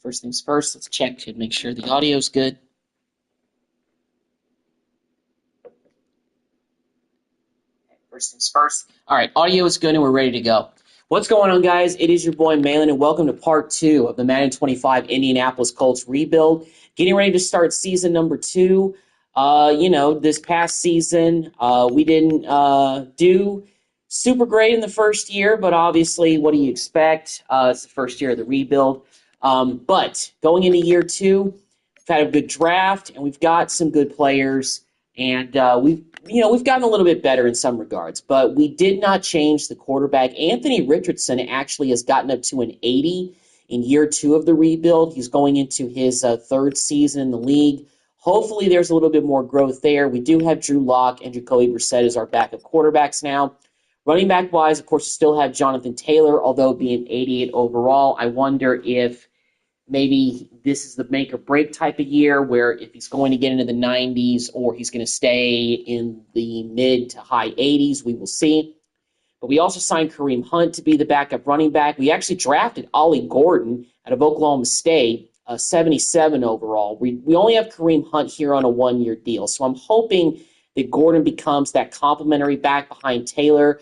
First things first, let's check to make sure the audio is good. First things first. All right, audio is good and we're ready to go. What's going on, guys? It is your boy Malin, and welcome to part 2 of the Madden 25 Indianapolis Colts rebuild. Getting ready to start season number 2. This past season, we didn't do super great in the first year, but obviously, what do you expect? It's the first year of the rebuild. But going into year 2, we've had a good draft, and we've got some good players, and we've gotten a little bit better in some regards. But we did not change the quarterback. Anthony Richardson actually has gotten up to an 80 in year 2 of the rebuild. He's going into his third season in the league. Hopefully, there's a little bit more growth there. We do have Drew Lock and Jacoby Brissett as our backup quarterbacks now. Running back-wise, of course, we still have Jonathan Taylor, although being 88 overall. I wonder if maybe this is the make-or-break type of year where if he's going to get into the 90s or he's going to stay in the mid to high 80s, we will see. But we also signed Kareem Hunt to be the backup running back. We actually drafted Ollie Gordon out of Oklahoma State, 77 overall. We only have Kareem Hunt here on a one-year deal, so I'm hoping that Gordon becomes that complimentary back behind Taylor.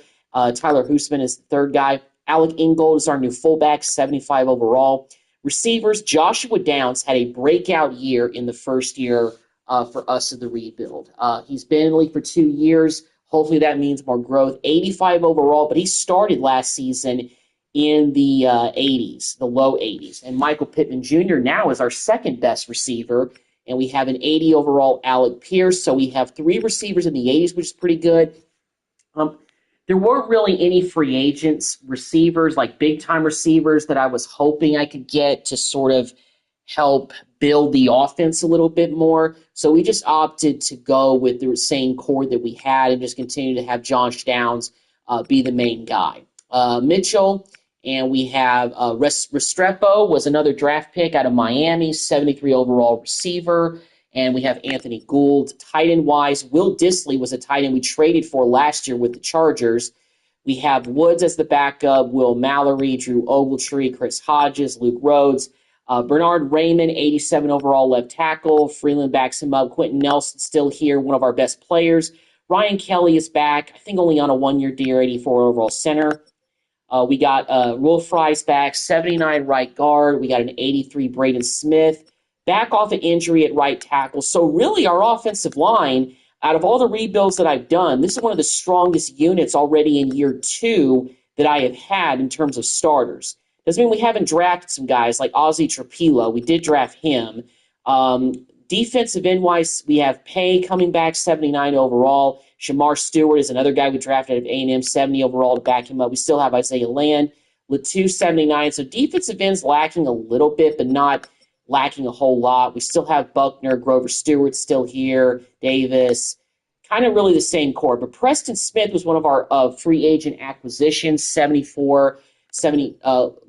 Tyler Huseman is the third guy. Alec Ingold is our new fullback, 75 overall. Receivers, Joshua Downs had a breakout year in the first year for us in the rebuild. He's been in the league for 2 years. Hopefully that means more growth. 85 overall, but he started last season in the 80s, the low 80s. And Michael Pittman Jr. now is our second best receiver. And we have an 80 overall Alec Pierce. So we have 3 receivers in the 80s, which is pretty good. There weren't really any free agents, receivers, like big-time receivers that I was hoping I could get to sort of help build the offense a little bit more. So we just opted to go with the same core that we had and just continue to have Josh Downs be the main guy. Mitchell, and we have Restrepo was another draft pick out of Miami, 73 overall receiver. And we have Anthony Gould, tight end-wise. Will Dissly was a tight end we traded for last year with the Chargers. We have Woods as the backup, Will Mallory, Drew Ogletree, Chris Hodges, Luke Rhodes. Bernard Raymond, 87 overall left tackle. Freeland backs him up. Quentin Nelson still here, one of our best players. Ryan Kelly is back, I think only on a one-year deal, 84 overall center. We got Will Fry's back, 79 right guard. We got an 83 Braden Smith. Back off an injury at right tackle. So really our offensive line, out of all the rebuilds that I've done, this is one of the strongest units already in year 2 that I have had in terms of starters. Doesn't mean we haven't drafted some guys like Ozzie Trapilo. We did draft him. Defensive end-wise, we have Pay coming back, 79 overall. Shamar Stewart is another guy we drafted out of A&M, 70 overall to back him up. We still have Isaiah Land, Latu, 79. So defensive ends lacking a little bit, but not lacking a whole lot. We still have Buckner, Grover Stewart still here, Davis, kind of really the same core. But Preston Smith was one of our free agent acquisitions, 74, 70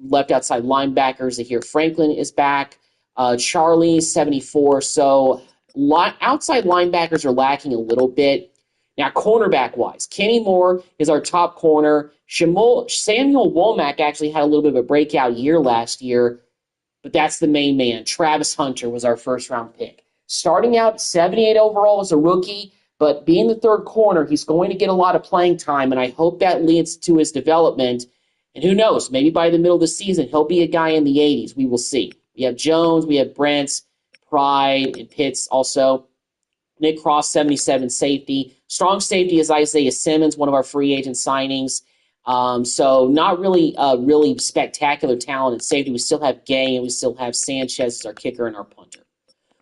left outside linebackers. Here Franklin is back. Charlie, 74. So outside linebackers are lacking a little bit. Now, cornerback-wise, Kenny Moore is our top corner. Samuel Womack actually had a little bit of a breakout year last year, but that's the main man. Travis Hunter was our first-round pick. Starting out 78 overall as a rookie, but being the third corner, he's going to get a lot of playing time, and I hope that leads to his development. And who knows, maybe by the middle of the season, he'll be a guy in the 80s. We will see. We have Jones, we have Brents, Pride, and Pitts also. Nick Cross, 77 safety. Strong safety is Isaiah Simmons, one of our free agent signings. So not really spectacular talent at safety. We still have Gay and we still have Sanchez as our kicker and our punter.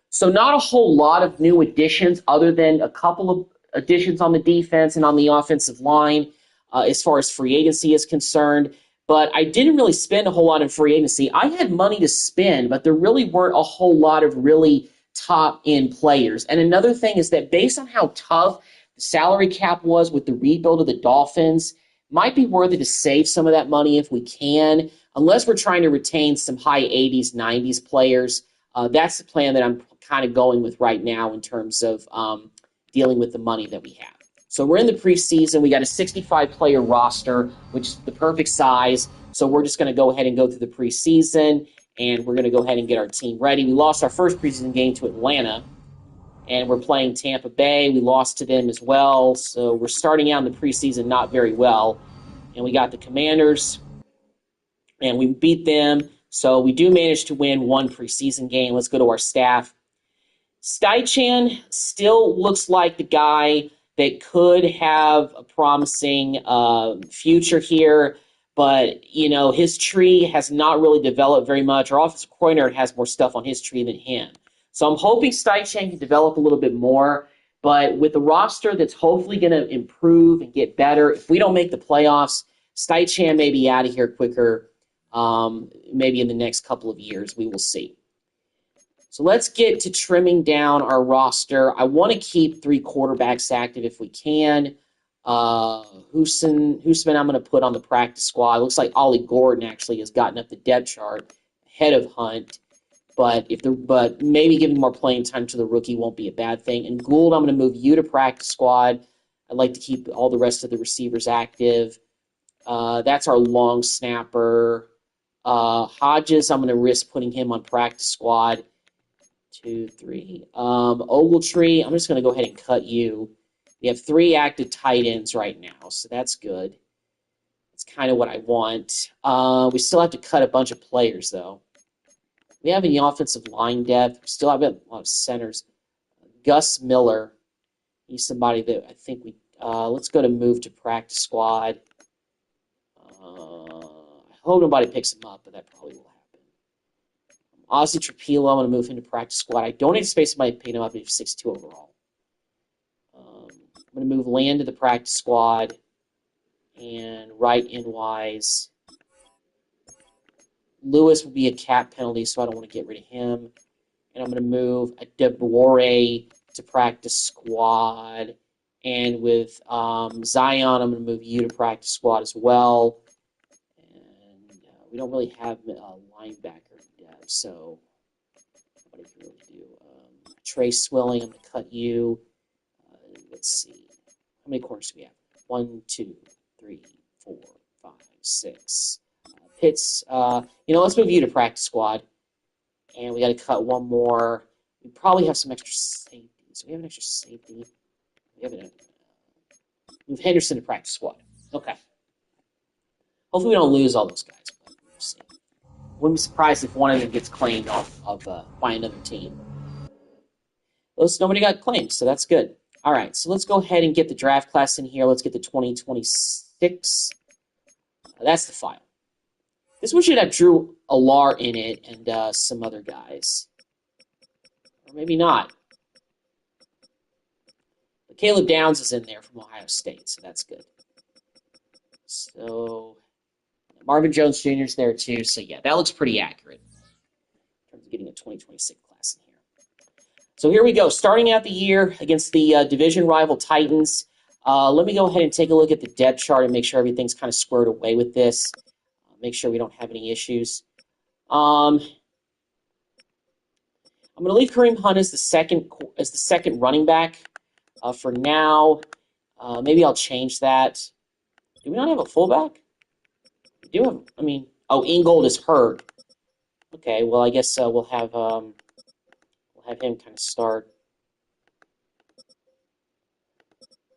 So not a whole lot of new additions other than a couple of additions on the defense and on the offensive line as far as free agency is concerned. But I didn't really spend a whole lot in free agency. I had money to spend, but there really weren't a whole lot of really top-end players. And another thing is that based on how tough the salary cap was with the rebuild of the Dolphins, might be worth it to save some of that money if we can, unless we're trying to retain some high 80s, 90s players. That's the plan that I'm kind of going with right now in terms of dealing with the money that we have. So we're in the preseason. We got a 65-player roster, which is the perfect size. So we're just going to go ahead and go through the preseason. and we're going to go ahead and get our team ready. We lost our first preseason game to Atlanta, and we're playing Tampa Bay. We lost to them as well, so we're starting out in the preseason not very well. And we got the Commanders, and we beat them. So we do manage to win one preseason game. Let's go to our staff. Steichan still looks like the guy that could have a promising future here, but his tree has not really developed very much. Our offensive coordinator has more stuff on his tree than him. So I'm hoping Steichan can develop a little bit more, but with the roster that's hopefully going to improve and get better, if we don't make the playoffs, Steichan may be out of here quicker, maybe in the next couple of years. We will see. So let's get to trimming down our roster. I want to keep 3 quarterbacks active if we can. Houston, I'm going to put on the practice squad. It looks like Ollie Gordon actually has gotten up the depth chart ahead of Hunt. But maybe giving more playing time to the rookie won't be a bad thing. And Gould, I'm going to move you to practice squad. I'd like to keep all the rest of the receivers active. That's our long snapper. Hodges, I'm going to risk putting him on practice squad. 2, 3. Ogletree, I'm just going to go ahead and cut you. We have 3 active tight ends right now, so that's good. That's kind of what I want. We still have to cut a bunch of players, though. We have any offensive line depth. We still have a lot of centers. Gus Miller, he's somebody that I think we let's go to move to practice squad. I hope nobody picks him up, but that probably will happen. Ozzy Trapilo, I'm going to move him to practice squad. I don't anticipate somebody picking him up at 6'2 overall. I'm going to move Land to the practice squad. And right end wise, Lewis will be a cap penalty, so I don't want to get rid of him. And I'm going to move a DeBoer to practice squad. And with Zion, I'm going to move you to practice squad as well. And we don't really have a linebacker depth, so nobody can really do. Trey Swilling, I'm going to cut you. Let's see. How many corners do we have? 1, 2, 3, 4, 5, 6. Pitts, let's move you to practice squad. And we got to cut one more. We probably have some extra safeties. We have an extra safety. We have move Henderson to practice squad. Okay. Hopefully we don't lose all those guys. But we'll see. Wouldn't be surprised if one of them gets claimed off by another team. Nobody got claimed, so that's good. All right, so let's go ahead and get the draft class in here. Let's get the 2026. That's the file. This one should have Drew Alar in it and some other guys. Or maybe not. But Caleb Downs is in there from Ohio State, so that's good. So Marvin Jones Jr. is there too, so yeah, that looks pretty accurate in terms of getting a 2026 class in here. So here we go, starting out the year against the division rival Titans. Let me go ahead and take a look at the depth chart and make sure everything's kind of squared away with this. Make sure we don't have any issues. I'm going to leave Kareem Hunt as the second running back for now. Maybe I'll change that. Do we not have a fullback? We do have. Ingold is hurt. Okay, well I guess we'll have him kind of start.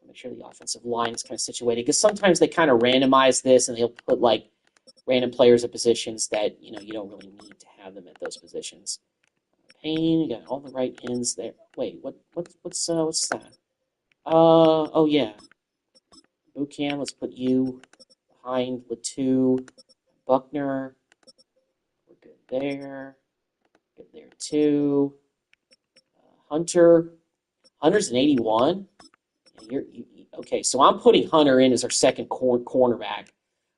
Make sure the offensive line is kind of situated because sometimes they kind of randomize this and they'll put like random players at positions that you don't really need to have them at those positions. Payne, you got all the right ends there. Wait, what's that? Oh yeah, Buchan. Let's put you behind Latu, Buckner. We're good there. Good there too. Hunter's an 81. Okay, so I'm putting Hunter in as our second cornerback.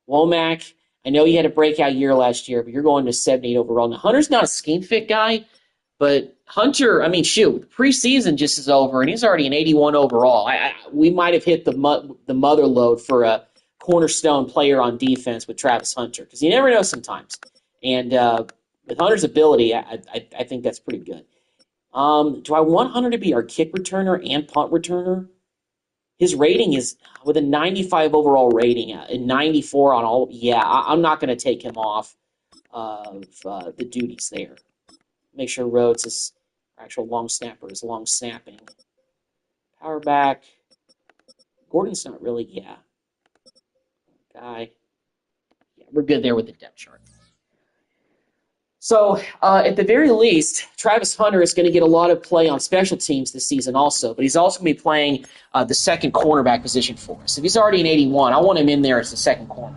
Womack. I know you had a breakout year last year, but you're going to 78 overall. Now, Hunter's not a scheme fit guy, but Hunter, preseason just is over, and he's already an 81 overall. We might have hit the mother load for a cornerstone player on defense with Travis Hunter, because you never know sometimes. And with Hunter's ability, I think that's pretty good. Do I want Hunter to be our kick returner and punt returner? His rating is with a 95 overall rating and 94 on all. Yeah, I'm not going to take him off. of the duties there. Make sure Rhodes is actual long snapper is long snapping. Power back. Gordon's not really, guy. Yeah, we're good there with the depth chart. So, at the very least, Travis Hunter is going to get a lot of play on special teams this season also, but he's also going to be playing the second cornerback position for us. If he's already an 81, I want him in there as the second corner.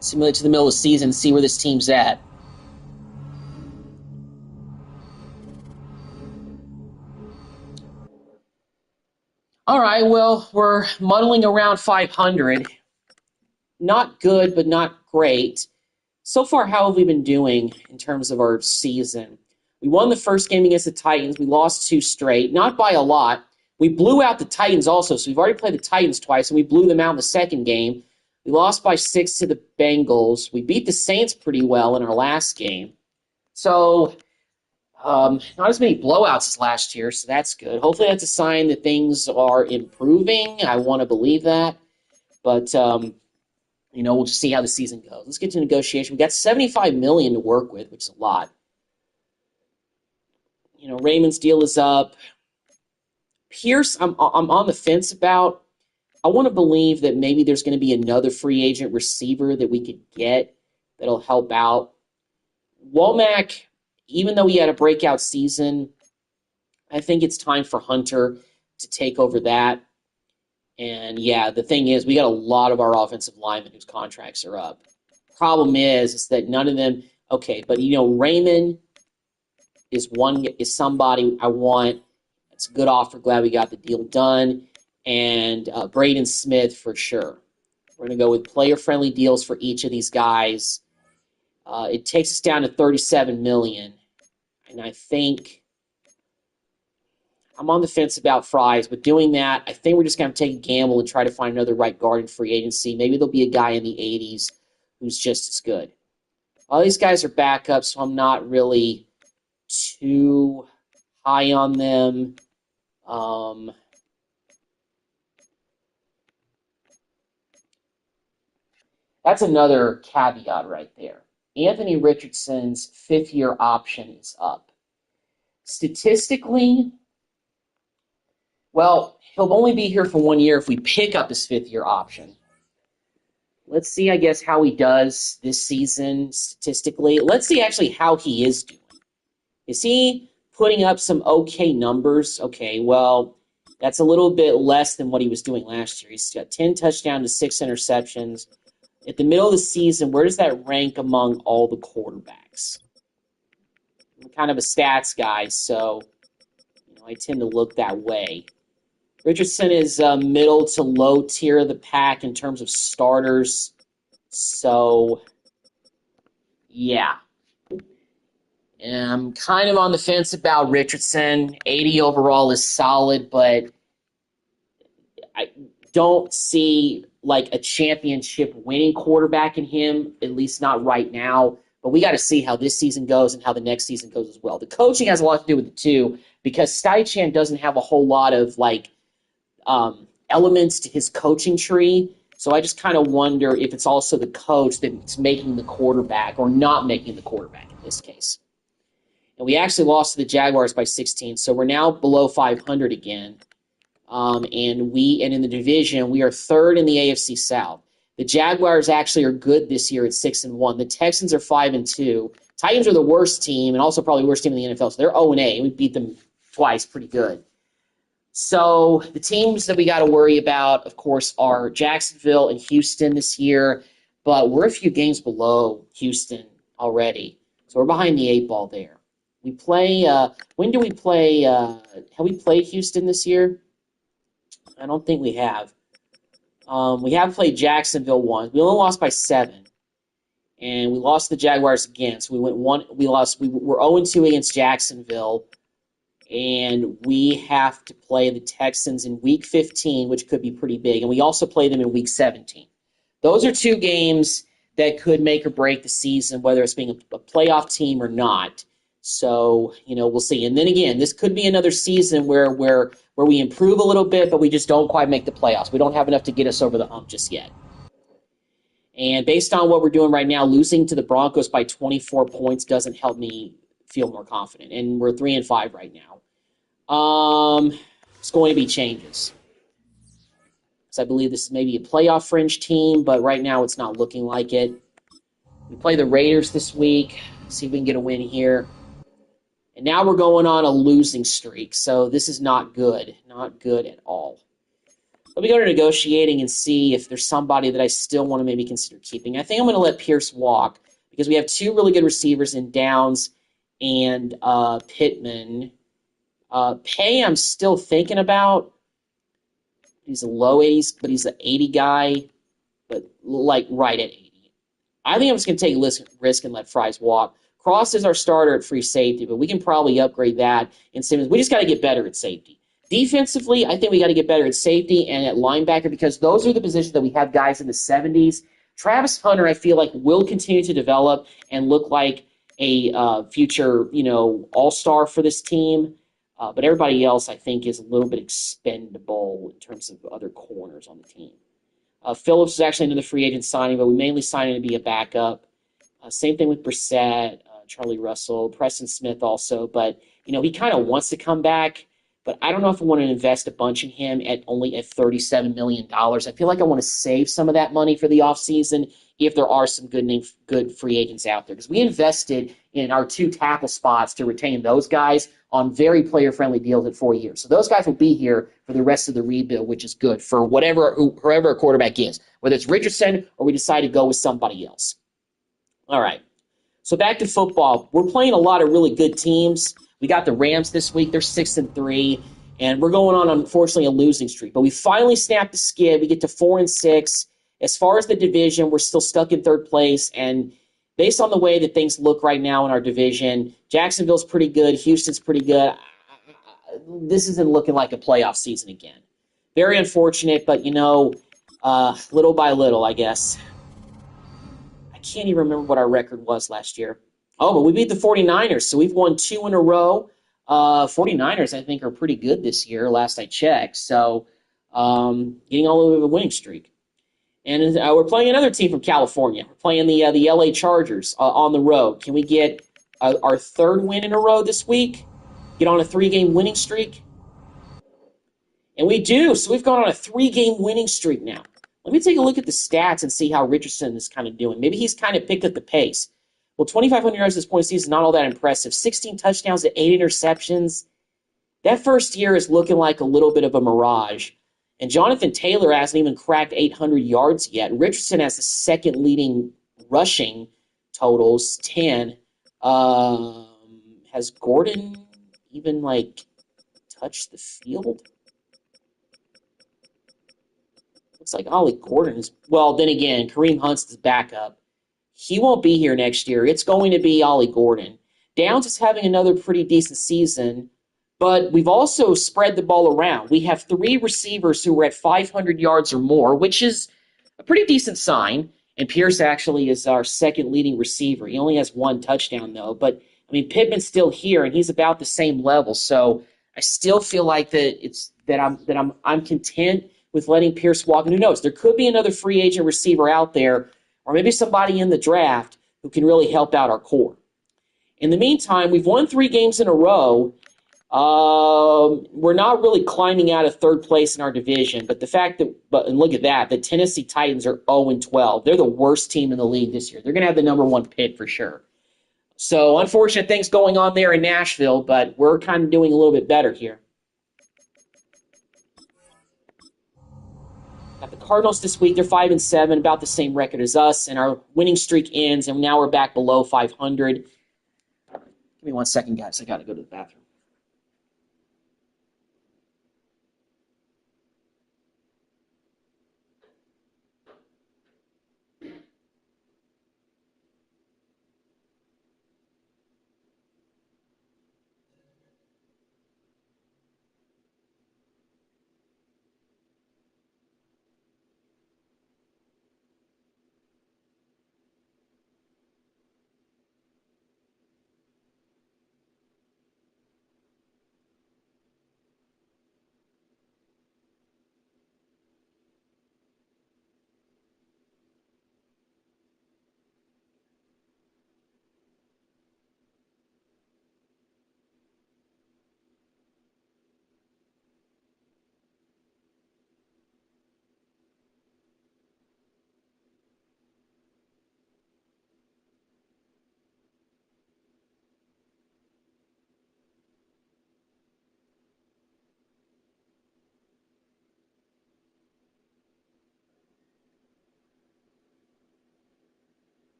Simulate to the middle of the season and see where this team's at. All right, well, we're muddling around 500. Not good, but not great. So far, how have we been doing in terms of our season? We won the first game against the Titans. We lost 2 straight, not by a lot. We blew out the Titans also, so we've already played the Titans twice, and we blew them out in the second game. We lost by 6 to the Bengals. We beat the Saints pretty well in our last game. So, not as many blowouts as last year, so that's good. Hopefully that's a sign that things are improving. I want to believe that. But, we'll just see how the season goes. Let's get to negotiation. We got $75 million to work with, which is a lot. Raymond's deal is up. Pierce, I'm on the fence about. I want to believe that maybe there's going to be another free agent receiver that we could get that'll help out. Womack, even though he had a breakout season, I think it's time for Hunter to take over that. And, the thing is, we got a lot of our offensive linemen whose contracts are up. Problem is that none of them – okay, but, Raymond is somebody I want. It's a good offer. Glad we got the deal done. And Braden Smith for sure. We're going to go with player-friendly deals for each of these guys. It takes us down to $37 million. And I think I'm on the fence about Fries, but doing that, I think we're just going to take a gamble and try to find another right guard in free agency. Maybe there'll be a guy in the 80s who's just as good. All these guys are backups, so I'm not really too high on them. That's another caveat right there. Anthony Richardson's 5th-year option is up. Statistically, well, he'll only be here for 1 year if we pick up his 5th-year option. Let's see, I guess, how he does this season statistically. Let's see actually how he is doing. Is he putting up some okay numbers? Okay, well, that's a little bit less than what he was doing last year. He's got 10 touchdowns to 6 interceptions. At the middle of the season, where does that rank among all the quarterbacks? I'm kind of a stats guy, so I tend to look that way. Richardson is middle to low tier of the pack in terms of starters. So, yeah. And I'm kind of on the fence about Richardson. 80 overall is solid, but I don't see like a championship winning quarterback in him, at least not right now. But we got to see how this season goes and how the next season goes as well. The coaching has a lot to do with it too, because Steichen doesn't have a whole lot of elements to his coaching tree. So I just kind of wonder if it's also the coach that's making the quarterback or not making the quarterback in this case. And we actually lost to the Jaguars by 16, so we're now below 500 again. And in the division, we are 3rd in the AFC South. The Jaguars actually are good this year at 6-1. The Texans are 5-2. Titans are the worst team and also probably the worst team in the NFL. So they're 0-8. We beat them twice, pretty good. So the teams that we got to worry about, of course, are Jacksonville and Houston this year. But we're a few games below Houston already. So we're behind the 8 ball there. We play, when do we play, have we played Houston this year? I don't think we have. We have played Jacksonville once. We only lost by 7. And we lost the Jaguars again. So we were 0-2 against Jacksonville. And we have to play the Texans in Week 15, which could be pretty big. And we also play them in Week 17. Those are 2 games that could make or break the season, whether it's being a playoff team or not. So, we'll see. And then again, this could be another season where where we improve a little bit, but we just don't quite make the playoffs. We don't have enough to get us over the hump just yet. And based on what we're doing right now, losing to the Broncos by 24 points doesn't help me feel more confident. And we're 3-5 right now. It's going to be changes. So I believe this is maybe a playoff fringe team, but right now it's not looking like it. We play the Raiders this week. See if we can get a win here. And now we're going on a losing streak, so this is not good. Not good at all. Let me go to negotiating and see if there's somebody that I still want to maybe consider keeping. I think I'm going to let Pierce walk because we have two really good receivers in Downs and Pittman. Pay I'm still thinking about. He's a low 80s, but he's an 80 guy, but like right at 80. I think I'm just going to take risk and let Fries walk. Cross is our starter at free safety, but we can probably upgrade that. And Simmons, we just got to get better at safety. Defensively, I think we got to get better at safety and at linebacker because those are the positions that we have guys in the 70s. Travis Hunter, I feel like, will continue to develop and look like a future, all-star for this team. But everybody else, I think, is a little bit expendable in terms of other corners on the team. Phillips is actually another free agent signing, but we mainly signed him to be a backup. Same thing with Brissett, Charlie Russell, Preston Smith also. But, he kind of wants to come back. But I don't know if I want to invest a bunch in him at $37 million. I feel like I want to save some of that money for the offseason if there are some good free agents out there. Because we invested in our 2 tackle spots to retain those guys on very player-friendly deals at 4 years. So those guys will be here for the rest of the rebuild, which is good for whoever a quarterback is, whether it's Richardson or we decide to go with somebody else. All right. So back to football. We're playing a lot of really good teams. We got the Rams this week. They're 6-3, and we're going on, unfortunately, a losing streak. But we finally snapped the skid. We get to 4-6. As far as the division, we're still stuck in third place. And based on the way that things look right now in our division, Jacksonville's pretty good. Houston's pretty good. This isn't looking like a playoff season again. Very unfortunate, but, little by little, I guess. I can't even remember what our record was last year. Oh, but we beat the 49ers, so we've won 2 in a row. 49ers, I think, are pretty good this year, last I checked. So getting all over the winning streak. And we're playing another team from California. We're playing the LA Chargers on the road. Can we get our 3rd win in a row this week? Get on a 3-game winning streak? And we do. So we've gone on a 3-game winning streak now. Let me take a look at the stats and see how Richardson is kind of doing. Maybe he's kind of picked up the pace. Well, 2,500 yards this point of season is not all that impressive. 16 touchdowns to 8 interceptions. That first year is looking like a little bit of a mirage. And Jonathan Taylor hasn't even cracked 800 yards yet. Richardson has the second leading rushing totals, 10. Has Gordon even, touched the field? Looks like Ollie Gordon is... Well, then again, Kareem Hunt's the backup. He won't be here next year. It's going to be Ollie Gordon. Downs is having another pretty decent season, but we've also spread the ball around. We have 3 receivers who are at 500 yards or more, which is a pretty decent sign. And Pierce actually is our second leading receiver. He only has 1 touchdown, though. But, Pittman's still here, and he's about the same level. So I still feel like I'm content with letting Pierce walk. And who knows? There could be another free agent receiver out there, or maybe somebody in the draft who can really help out our core. In the meantime, we've won 3 games in a row. We're not really climbing out of third place in our division, but and look at that, the Tennessee Titans are 0-12. They're the worst team in the league this year. They're going to have the number 1 pick for sure. So unfortunate things going on there in Nashville, but we're kind of doing a little bit better here. Got the Cardinals this week. They're 5-7, about the same record as us, and our winning streak ends, and now we're back below 500. Give me 1 second, guys. I got to go to the bathroom.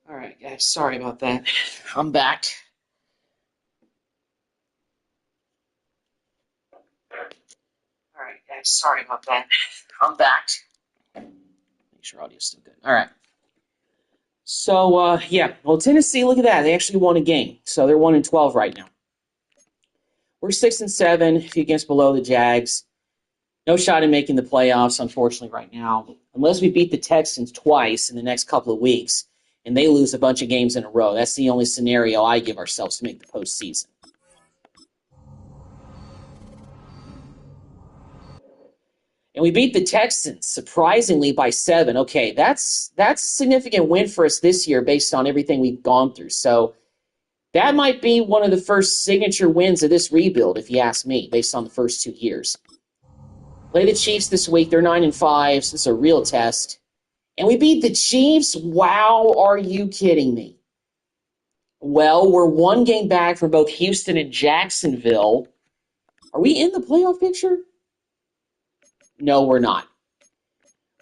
All right, guys, sorry about that. I'm back. All right, guys, sorry about that. I'm back. Make sure audio's still good. All right. So, yeah, well, Tennessee, look at that. They actually won a game. So they're 1-12 right now. We're 6-7, a few games below the Jags. No shot in making the playoffs, unfortunately, right now, unless we beat the Texans twice in the next couple of weeks and they lose a bunch of games in a row. That's the only scenario I give ourselves to make the postseason. And we beat the Texans, surprisingly, by 7. Okay, that's a significant win for us this year based on everything we've gone through. So that might be one of the first signature wins of this rebuild, if you ask me, based on the first 2 years. Play the Chiefs this week. They're 9-5, so it's a real test. And we beat the Chiefs? Wow, are you kidding me? Well, we're 1 game back from both Houston and Jacksonville. Are we in the playoff picture? No, we're not.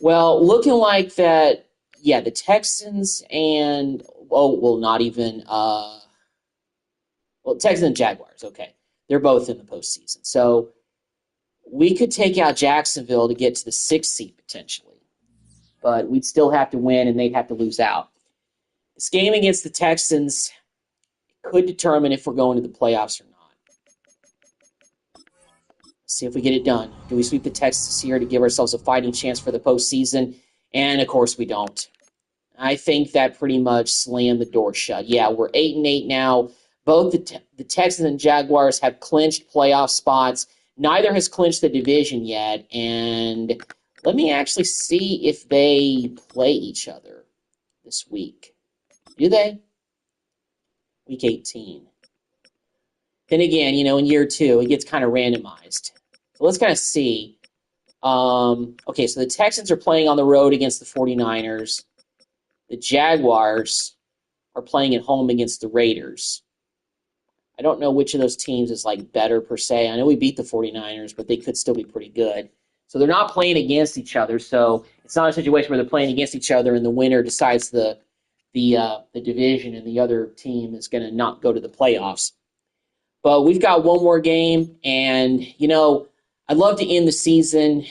Well, looking like that, yeah, the Texans and, not even, Texans and Jaguars, okay. They're both in the postseason. So we could take out Jacksonville to get to the 6th seed potentially. But we'd still have to win and they'd have to lose out. This game against the Texans could determine if we're going to the playoffs or not. See if we get it done. Do we sweep the Texans here to give ourselves a fighting chance for the postseason? And, of course, we don't. I think that pretty much slammed the door shut. Yeah, we're 8-8 now. Both the Texans and Jaguars have clinched playoff spots. Neither has clinched the division yet. And let me actually see if they play each other this week. Do they? Week 18. Then again, in year 2, it gets kind of randomized. So let's kind of see. Okay, so the Texans are playing on the road against the 49ers. The Jaguars are playing at home against the Raiders. I don't know which of those teams is better per se. I know we beat the 49ers, but they could still be pretty good. So they're not playing against each other. So it's not a situation where they're playing against each other and the winner decides the division and the other team is going to not go to the playoffs. But we've got one more game, and, I'd love to end the season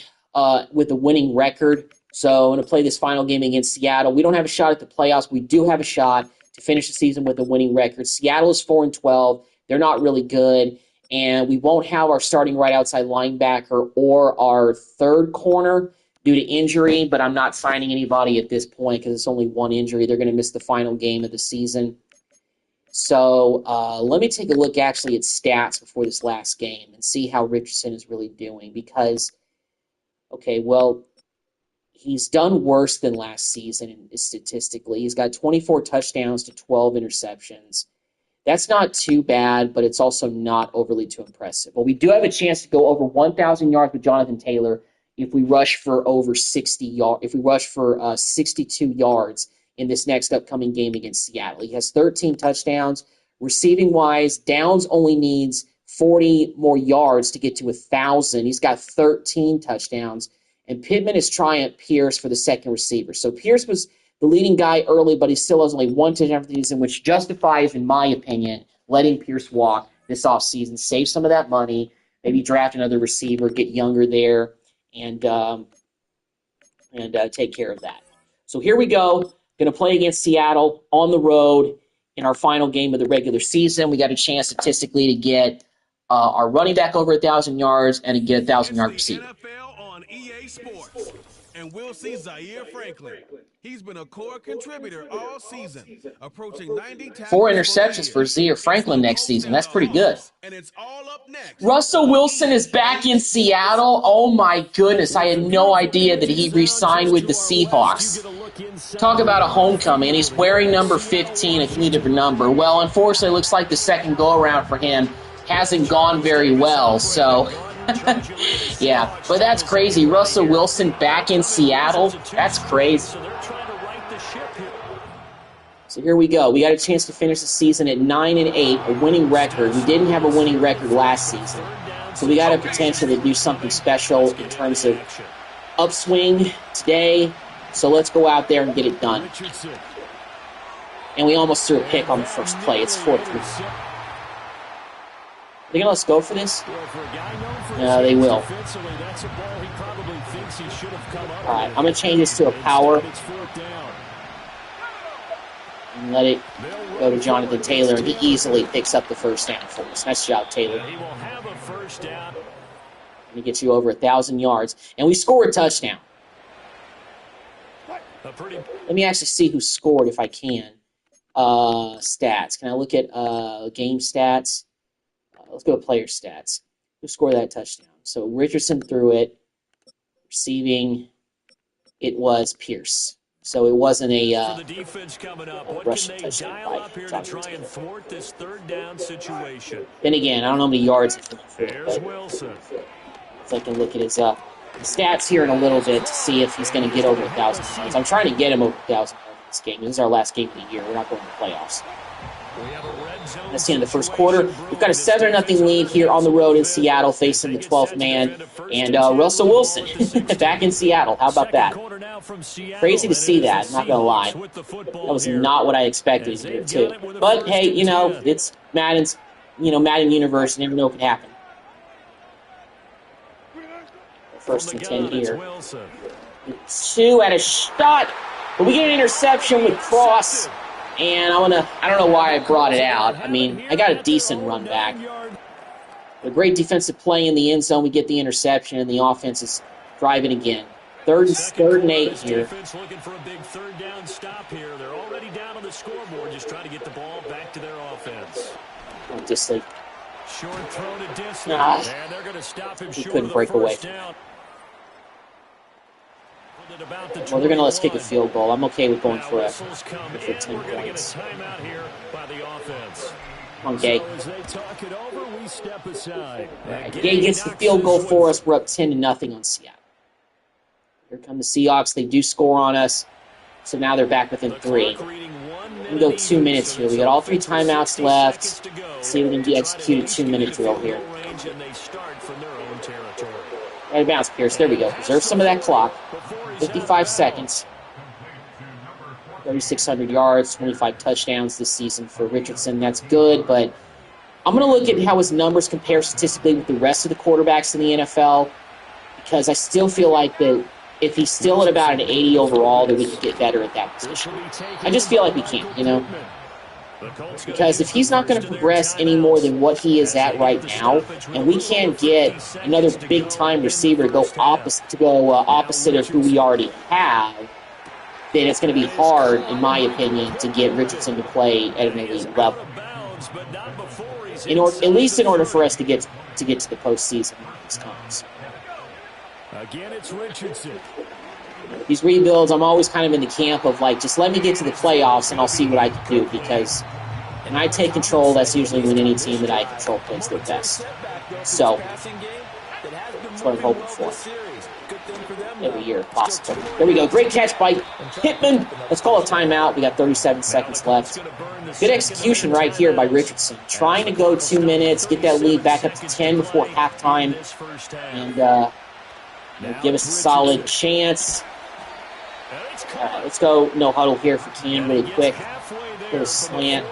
with a winning record. So I'm going to play this final game against Seattle. We don't have a shot at the playoffs. We do have a shot to finish the season with a winning record. Seattle is 4-12. They're not really good. And we won't have our starting right outside linebacker or our third corner due to injury, but I'm not signing anybody at this point because it's only one injury. They're going to miss the final game of the season. So let me take a look actually at stats before this last game and see how Richardson is really doing because, okay, well, he's done worse than last season statistically. He's got 24 touchdowns to 12 interceptions. That's not too bad, but it's also not overly too impressive. But we do have a chance to go over 1,000 yards with Jonathan Taylor if we rush for over 60 yards. If we rush for 62 yards in this next upcoming game against Seattle. He has 13 touchdowns. Receiving-wise, Downs only needs 40 more yards to get to 1,000. He's got 13 touchdowns. And Pittman is trying Pierce for the second receiver. So Pierce was the leading guy early, but he still has only 1 touchdown for the season, which justifies, in my opinion, letting Pierce walk this offseason, save some of that money, maybe draft another receiver, get younger there, and take care of that. So here we go. Going to play against Seattle on the road in our final game of the regular season. We got a chance statistically to get our running back over 1,000 yards and to get a 1,000-yard receiver. NFL on EA Sports. And we'll see Zaire Franklin. He's been a core contributor all season, approaching 90 tackles 4 interceptions for Zaire Franklin next season. That's pretty good. And it's all up next. Russell Wilson is back in Seattle. Oh my goodness, I had no idea that he re-signed with the Seahawks. Talk about a homecoming, and he's wearing number 15, a completely different number. Well, unfortunately, it looks like the second go-around for him hasn't gone very well, so... yeah, but that's crazy. Russell Wilson back in Seattle. That's crazy. So here we go. We got a chance to finish the season at 9-8, a winning record. We didn't have a winning record last season, so we got a potential to do something special in terms of upswing today. So let's go out there and get it done. And we almost threw a pick on the first play. It's 4-3. They gonna let us go for this? No, they will. Alright, I'm gonna change this to a power. And let it go to Jonathan Taylor, and he easily picks up the first down for us. Nice job, Taylor. He gets you over 1,000 yards. And we score a touchdown. Let me actually see who scored if I can. Stats. Can I look at game stats? Let's go to player stats. Who scored that touchdown? So Richardson threw it. Receiving, it was Pierce. So it wasn't a rushing touchdown by Jonathan Taylor. Then again, I don't know how many yards he's going for. If I can look at his stats here in a little bit to see if he's going to get over 1,000 yards. I'm trying to get him over 1,000 yards in this game. This is our last game of the year. We're not going to the playoffs. That's the end of the first quarter. We've got a 7-0 lead here on the road in Seattle, facing the 12th man. And Russell Wilson back in Seattle. How about that? Crazy to see that, not going to lie. That was not what I expected here, too. But, hey, you know, it's Madden's, Madden universe. You never know what could happen. First and 10 here. 2 at a shot. But we get an interception with Cross. And I don't know why I brought it out. I mean, I got a decent run back. A great defensive play in the end zone. We get the interception, and the offense is driving again. Third and 8 here. Looking for a big third down stop here. They're already down on the scoreboard, just trying to get the ball back to their offense. Oh, Disley. Short throw to Disley. And they're going to stop him He short couldn't of break the away. first down. Well, they're going to let us kick a field goal. I'm okay with going for 10 points. Come on, Gay. Right, Gay gets the field goal for us. We're up 10-0 on Seattle. Here come the Seahawks. They do score on us. So now they're back within 3. We go 2 minutes here. We got all 3 timeouts left. Let's see if we can execute a 2-minute drill here. Right of bounds, Pierce. There we go. Preserve some of that clock. 55 seconds. 3,600 yards, 25 touchdowns this season for Richardson. That's good, but I'm going to look at how his numbers compare statistically with the rest of the quarterbacks in the NFL, because I still feel like that if he's still at about an 80 overall, that we could get better at that position. I just feel like we can, Because if he's not going to progress any more than what he is at right now, and we can't get another big-time receiver to go opposite of who we already have, then it's going to be hard, in my opinion, to get Richardson to play at an elite level. At least in order for us to get to the postseason this times. Again, it's Richardson. These rebuilds, I'm always kind of in the camp of, just let me get to the playoffs and I'll see what I can do, because when I take control, that's usually when any team that I control plays their best. So, that's what I'm hoping for. Every year, possible. There we go. Great catch by Pittman. Let's call a timeout. We got 37 seconds left. Good execution right here by Richardson. Trying to go 2 minutes, get that lead back up to 10 before halftime, and give us a solid chance. All right, let's go no huddle here for Cam really quick. Put a slant.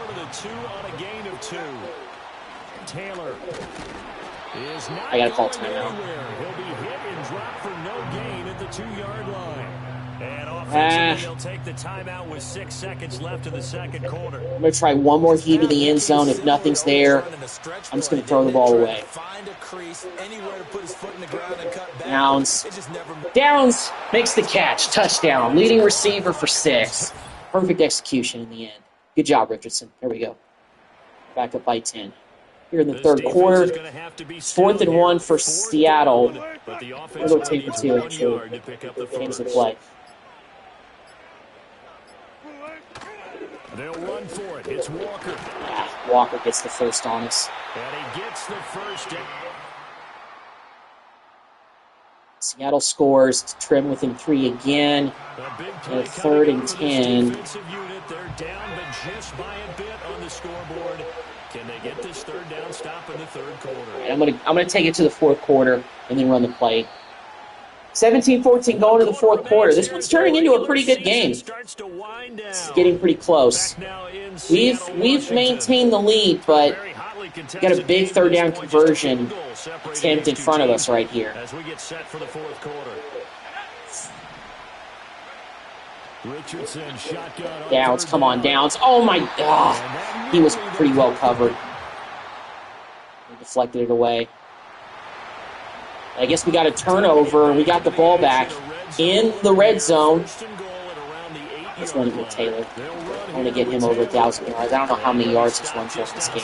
I got to call timeout. They'll take the timeout with 6 seconds left in the second quarter. I'm going to try one more heave to the end zone. If nothing's there, I'm just going to throw the ball away. Downs. Downs makes the catch. Touchdown. Leading receiver for 6. Perfect execution in the end. Good job, Richardson. There we go. Back up by 10. Here in the third quarter. 4th and 1 for Seattle. We'll take the 2 and change the play. They'll run for it. It's Walker. Yeah, Walker gets the first on us. And he gets the first down. Seattle scores. Trim within 3 again. And 3rd and 10. They're down, but just by a bit on the scoreboard. Can they get this 3rd down stop in the 3rd quarter? I'm gonna take it to the 4th quarter and then run the play. 17-14 going to the 4th quarter. This one's turning into a pretty good game. It's getting pretty close. We've maintained the lead, but got a big 3rd down conversion attempt in front of us right here. As we get set for the 4th quarter. Richardson shotgun. Downs, come on, Downs. Oh my God. He was pretty well covered. He deflected it away. I guess we got a turnover, and we got the ball back in the red zone. Let's run it with Taylor. I want to get him over 1,000 yards. I don't know how many yards he's run for this game.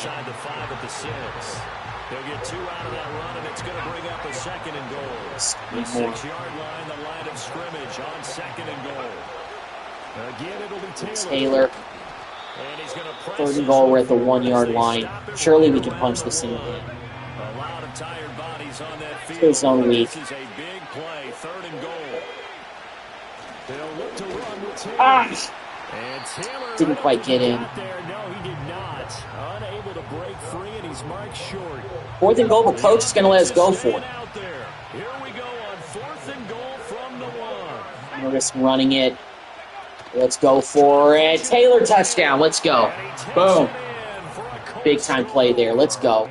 They'll get 2 out of that run, and it's going to bring up a 2nd and goal. The 6-yard line, the line of scrimmage on 2nd and goal. Again, it'll be Taylor. 3rd and goal, we're at the 1-yard line. Surely we can punch this in again. A lot of tired bodies on that field. It's zone week. This is a big play, 3rd and goal. They'll look to run with Taylor. And Taylor didn't quite get in. No, he did not. Unable to break free, and he's marked short. 4th and goal, but coach is going to let us go for it. Here we go on 4th and goal from the 1. We're just running it. Let's go for it. Taylor touchdown. Let's go. Boom. Big time play there. Let's go.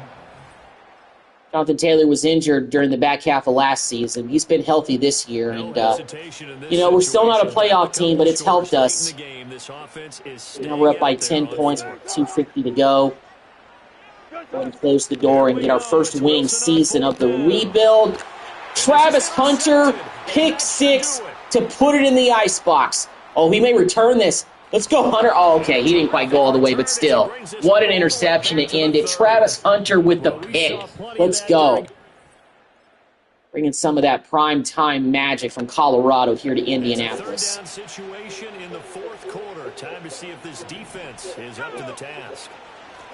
Jonathan Taylor was injured during the back half of last season. He's been healthy this year. And, we're still not a playoff team, but it's helped us. Now we're up by 10 points with 2:50 to go. Go ahead and close the door and get our first winning season of the rebuild. Travis Hunter, pick 6 to put it in the icebox. Oh, he may return this. Let's go, Hunter. Oh, okay. He didn't quite go all the way, but still. What an interception to end it. Travis Hunter with the pick. Let's go. Bringing some of that prime time magic from Colorado here to Indianapolis. 3rd down situation in the 4th quarter. Time to see if this defense is up to the task.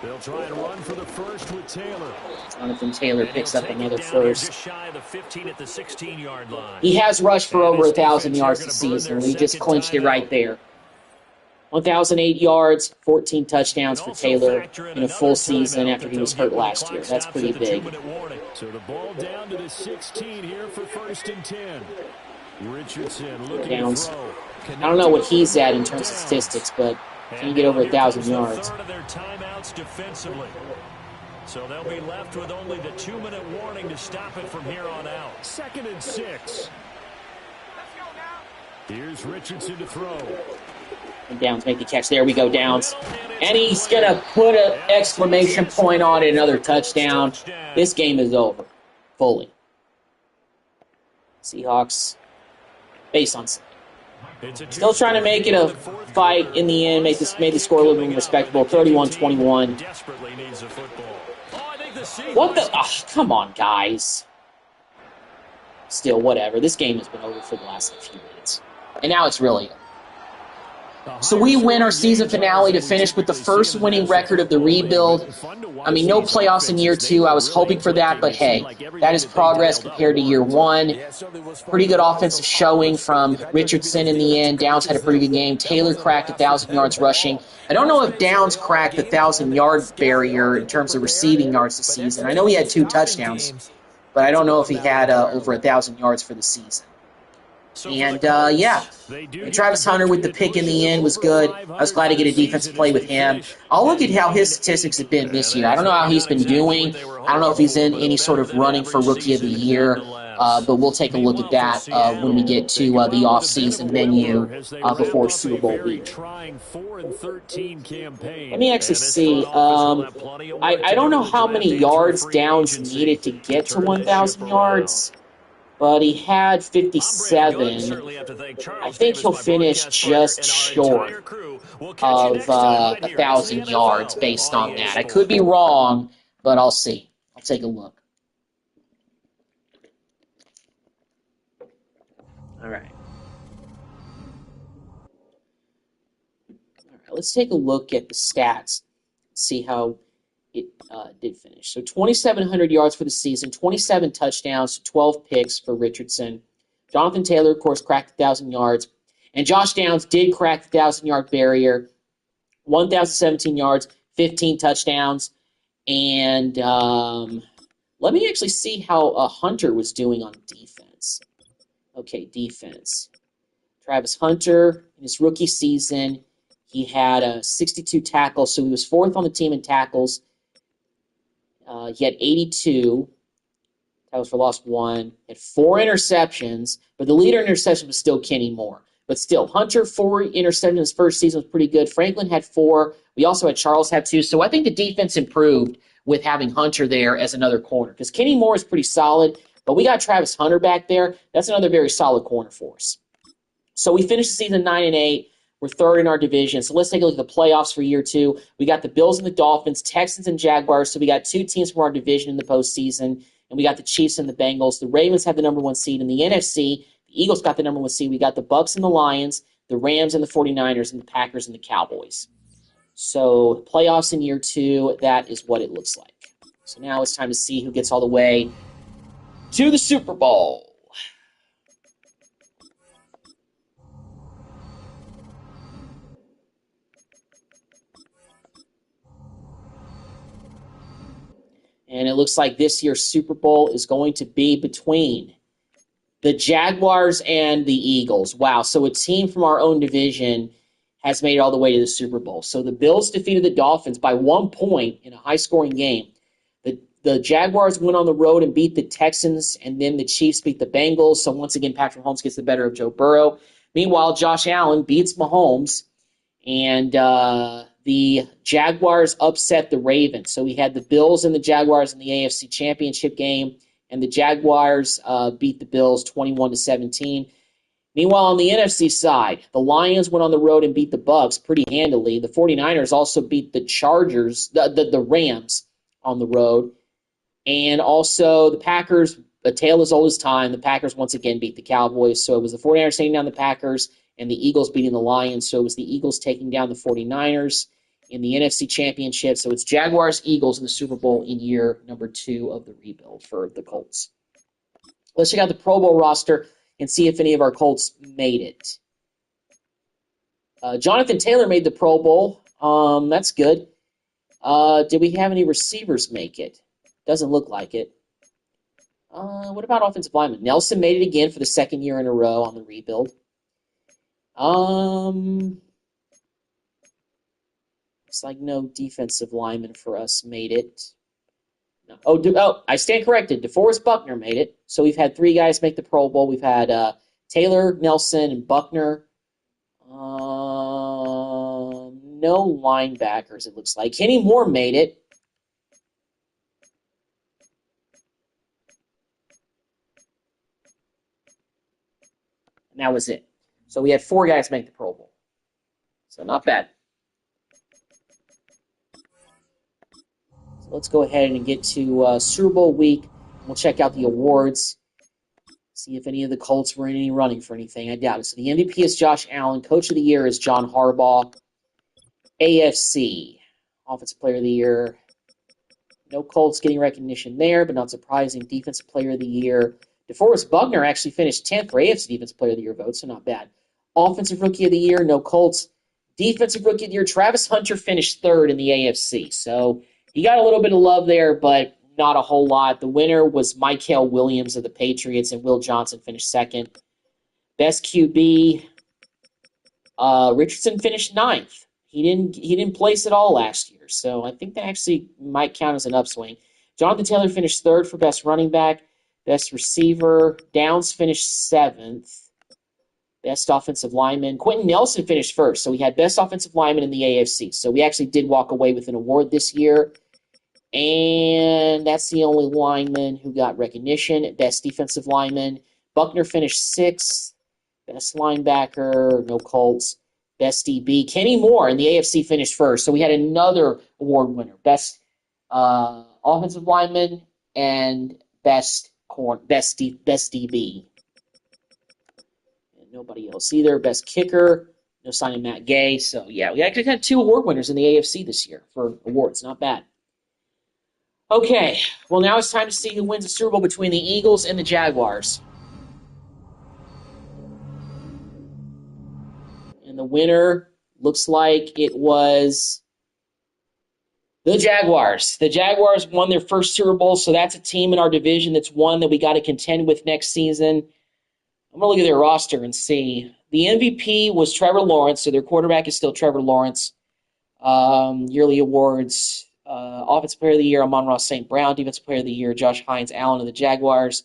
They'll try and run for the first with Taylor. Jonathan Taylor picks up another first. Just shy of the 15 at the 16-yard line. He has rushed for over 1,000 yards this season. We just clinched it right there. 1,008 yards, 14 touchdowns for Taylor in a full season after he was hurt last year. That's pretty big. So the ball down to the 16 here for 1st and 10. Richardson looking Downs. to throw. I don't know what he's at in terms of statistics, but can you get over 1,000 yards? Third of their timeouts defensively. So they'll be left with only the 2-minute warning to stop it from here on out. 2nd and 6. Here's Richardson to throw. And Downs make the catch. There we go, Downs. And he's going to put an exclamation point on it, another touchdown. This game is over. Fully. Seahawks, base on side. Still trying to make it a fight in the end, made the score a little bit more respectable. 31-21. What the? Oh, come on, guys. Still, whatever. This game has been over for the last few minutes. And now it's really over. So we win our season finale to finish with the first winning record of the rebuild. I mean, no playoffs in year 2. I was hoping for that, but hey, that is progress compared to year 1. Pretty good offensive showing from Richardson in the end. Downs had a pretty good game. Taylor cracked 1,000 yards rushing. I don't know if Downs cracked the 1,000-yard barrier in terms of receiving yards this season. I know he had 2 touchdowns, but I don't know if he had over 1,000 yards for the season. And, and Travis Hunter with the pick in the end was good. I was glad to get a defensive play with him. I'll look at how his statistics have been this year. I don't know how he's been doing. I don't know if he's in any sort of running for Rookie of the Year, but we'll take a look at that when we get to the off-season menu before Super Bowl week. Let me actually see. I don't know how many yards Downs needed to get to 1,000 yards. but he had I'm Brandon Good. 57. Certainly have to thank I Charles think Davis, he'll my finish broadcast partner, just and our entire short crew. We'll catch you of next time right here. It's the 1,000 yards NFL based on on EA that. I could be Sports. wrong, but I'll see. I'll take a look. All right. Let's take a look at the stats, see how it did finish. So 2,700 yards for the season, 27 touchdowns, 12 picks for Richardson. Jonathan Taylor, of course, cracked 1,000 yards. And Josh Downs did crack the 1,000-yard barrier, 1,017 yards, 15 touchdowns. And let me actually see how Hunter was doing on defense. Okay, defense. Travis Hunter, in his rookie season, he had 62 tackles, so he was fourth on the team in tackles. He had 82. Tackles for loss 1. He had 4 interceptions, but the leader in interceptions was still Kenny Moore. But still, Hunter, 4 interceptions his first season was pretty good. Franklin had 4. We also had Charles had 2. So I think the defense improved with having Hunter there as another corner because Kenny Moore is pretty solid, but we got Travis Hunter back there. That's another very solid corner for us. So we finished the season 9-8. We're third in our division. So let's take a look at the playoffs for year 2. We got the Bills and the Dolphins, Texans and Jaguars. So we got 2 teams from our division in the postseason. And we got the Chiefs and the Bengals. The Ravens have the number 1 seed in the NFC. The Eagles got the number 1 seed. We got the Bucs and the Lions, the Rams and the 49ers, and the Packers and the Cowboys. So playoffs in year 2, that is what it looks like. So now it's time to see who gets all the way to the Super Bowl. And it looks like this year's Super Bowl is going to be between the Jaguars and the Eagles. Wow. So a team from our own division has made it all the way to the Super Bowl. So the Bills defeated the Dolphins by 1 point in a high-scoring game. The Jaguars went on the road and beat the Texans, and then the Chiefs beat the Bengals. So once again, Patrick Mahomes gets the better of Joe Burrow. Meanwhile, Josh Allen beats Mahomes, and the Jaguars upset the Ravens. So we had the Bills and the Jaguars in the AFC Championship game, and the Jaguars beat the Bills 21-17. Meanwhile, on the NFC side, the Lions went on the road and beat the Bucs pretty handily. The 49ers also beat the Chargers, the Rams on the road. And also the Packers, a tale as old as time, the Packers once again beat the Cowboys. So it was the 49ers taking down the Packers and the Eagles beating the Lions. So it was the Eagles taking down the 49ers in the NFC Championship. So it's Jaguars-Eagles in the Super Bowl in year number 2 of the rebuild for the Colts. Let's check out the Pro Bowl roster and see if any of our Colts made it. Jonathan Taylor made the Pro Bowl. That's good. Did we have any receivers make it? Doesn't look like it. What about offensive linemen? Nelson made it again for the second year in a row on the rebuild. Looks like no defensive lineman for us made it. No. Oh, I stand corrected. DeForest Buckner made it. So we've had 3 guys make the Pro Bowl. We've had Taylor, Nelson, and Buckner. No linebackers, it looks like. Kenny Moore made it. And that was it. So we had 4 guys make the Pro Bowl. So not bad. So let's go ahead and get to Super Bowl week. We'll check out the awards. See if any of the Colts were in any running for anything. I doubt it. So the MVP is Josh Allen. Coach of the Year is John Harbaugh. AFC, Offensive Player of the Year. No Colts getting recognition there, but not surprising. Defensive Player of the Year. DeForest Buckner actually finished 10th for AFC Defensive Player of the Year vote, so not bad. Offensive Rookie of the Year, no Colts. Defensive Rookie of the Year, Travis Hunter finished 3rd in the AFC. So he got a little bit of love there, but not a whole lot. The winner was Mikael Williams of the Patriots, and Will Johnson finished 2nd. Best QB, Richardson finished 9th. He didn't place at all last year, so I think that actually might count as an upswing. Jonathan Taylor finished 3rd for best running back. Best receiver, Downs finished 7th. Best offensive lineman, Quentin Nelson finished 1st. So we had best offensive lineman in the AFC. So we actually did walk away with an award this year. And that's the only lineman who got recognition. Best defensive lineman. Buckner finished 6th. Best linebacker, no Colts. Best DB. Kenny Moore in the AFC finished 1st. So we had another award winner. Best offensive lineman and best DB. And nobody else either. Best kicker. No sign of Matt Gay. So, yeah, we actually had 2 award winners in the AFC this year for awards. Not bad. Okay, well, now it's time to see who wins the Super Bowl between the Eagles and the Jaguars. And the winner looks like it was the Jaguars. The Jaguars won their first Super Bowl, so that's a team in our division that's one that we got to contend with next season. I'm going to look at their roster and see. The MVP was Trevor Lawrence, so their quarterback is still Trevor Lawrence. Yearly awards. Offensive Player of the Year, Amon-Ra St. Brown. Defensive Player of the Year, Josh Hines Allen of the Jaguars.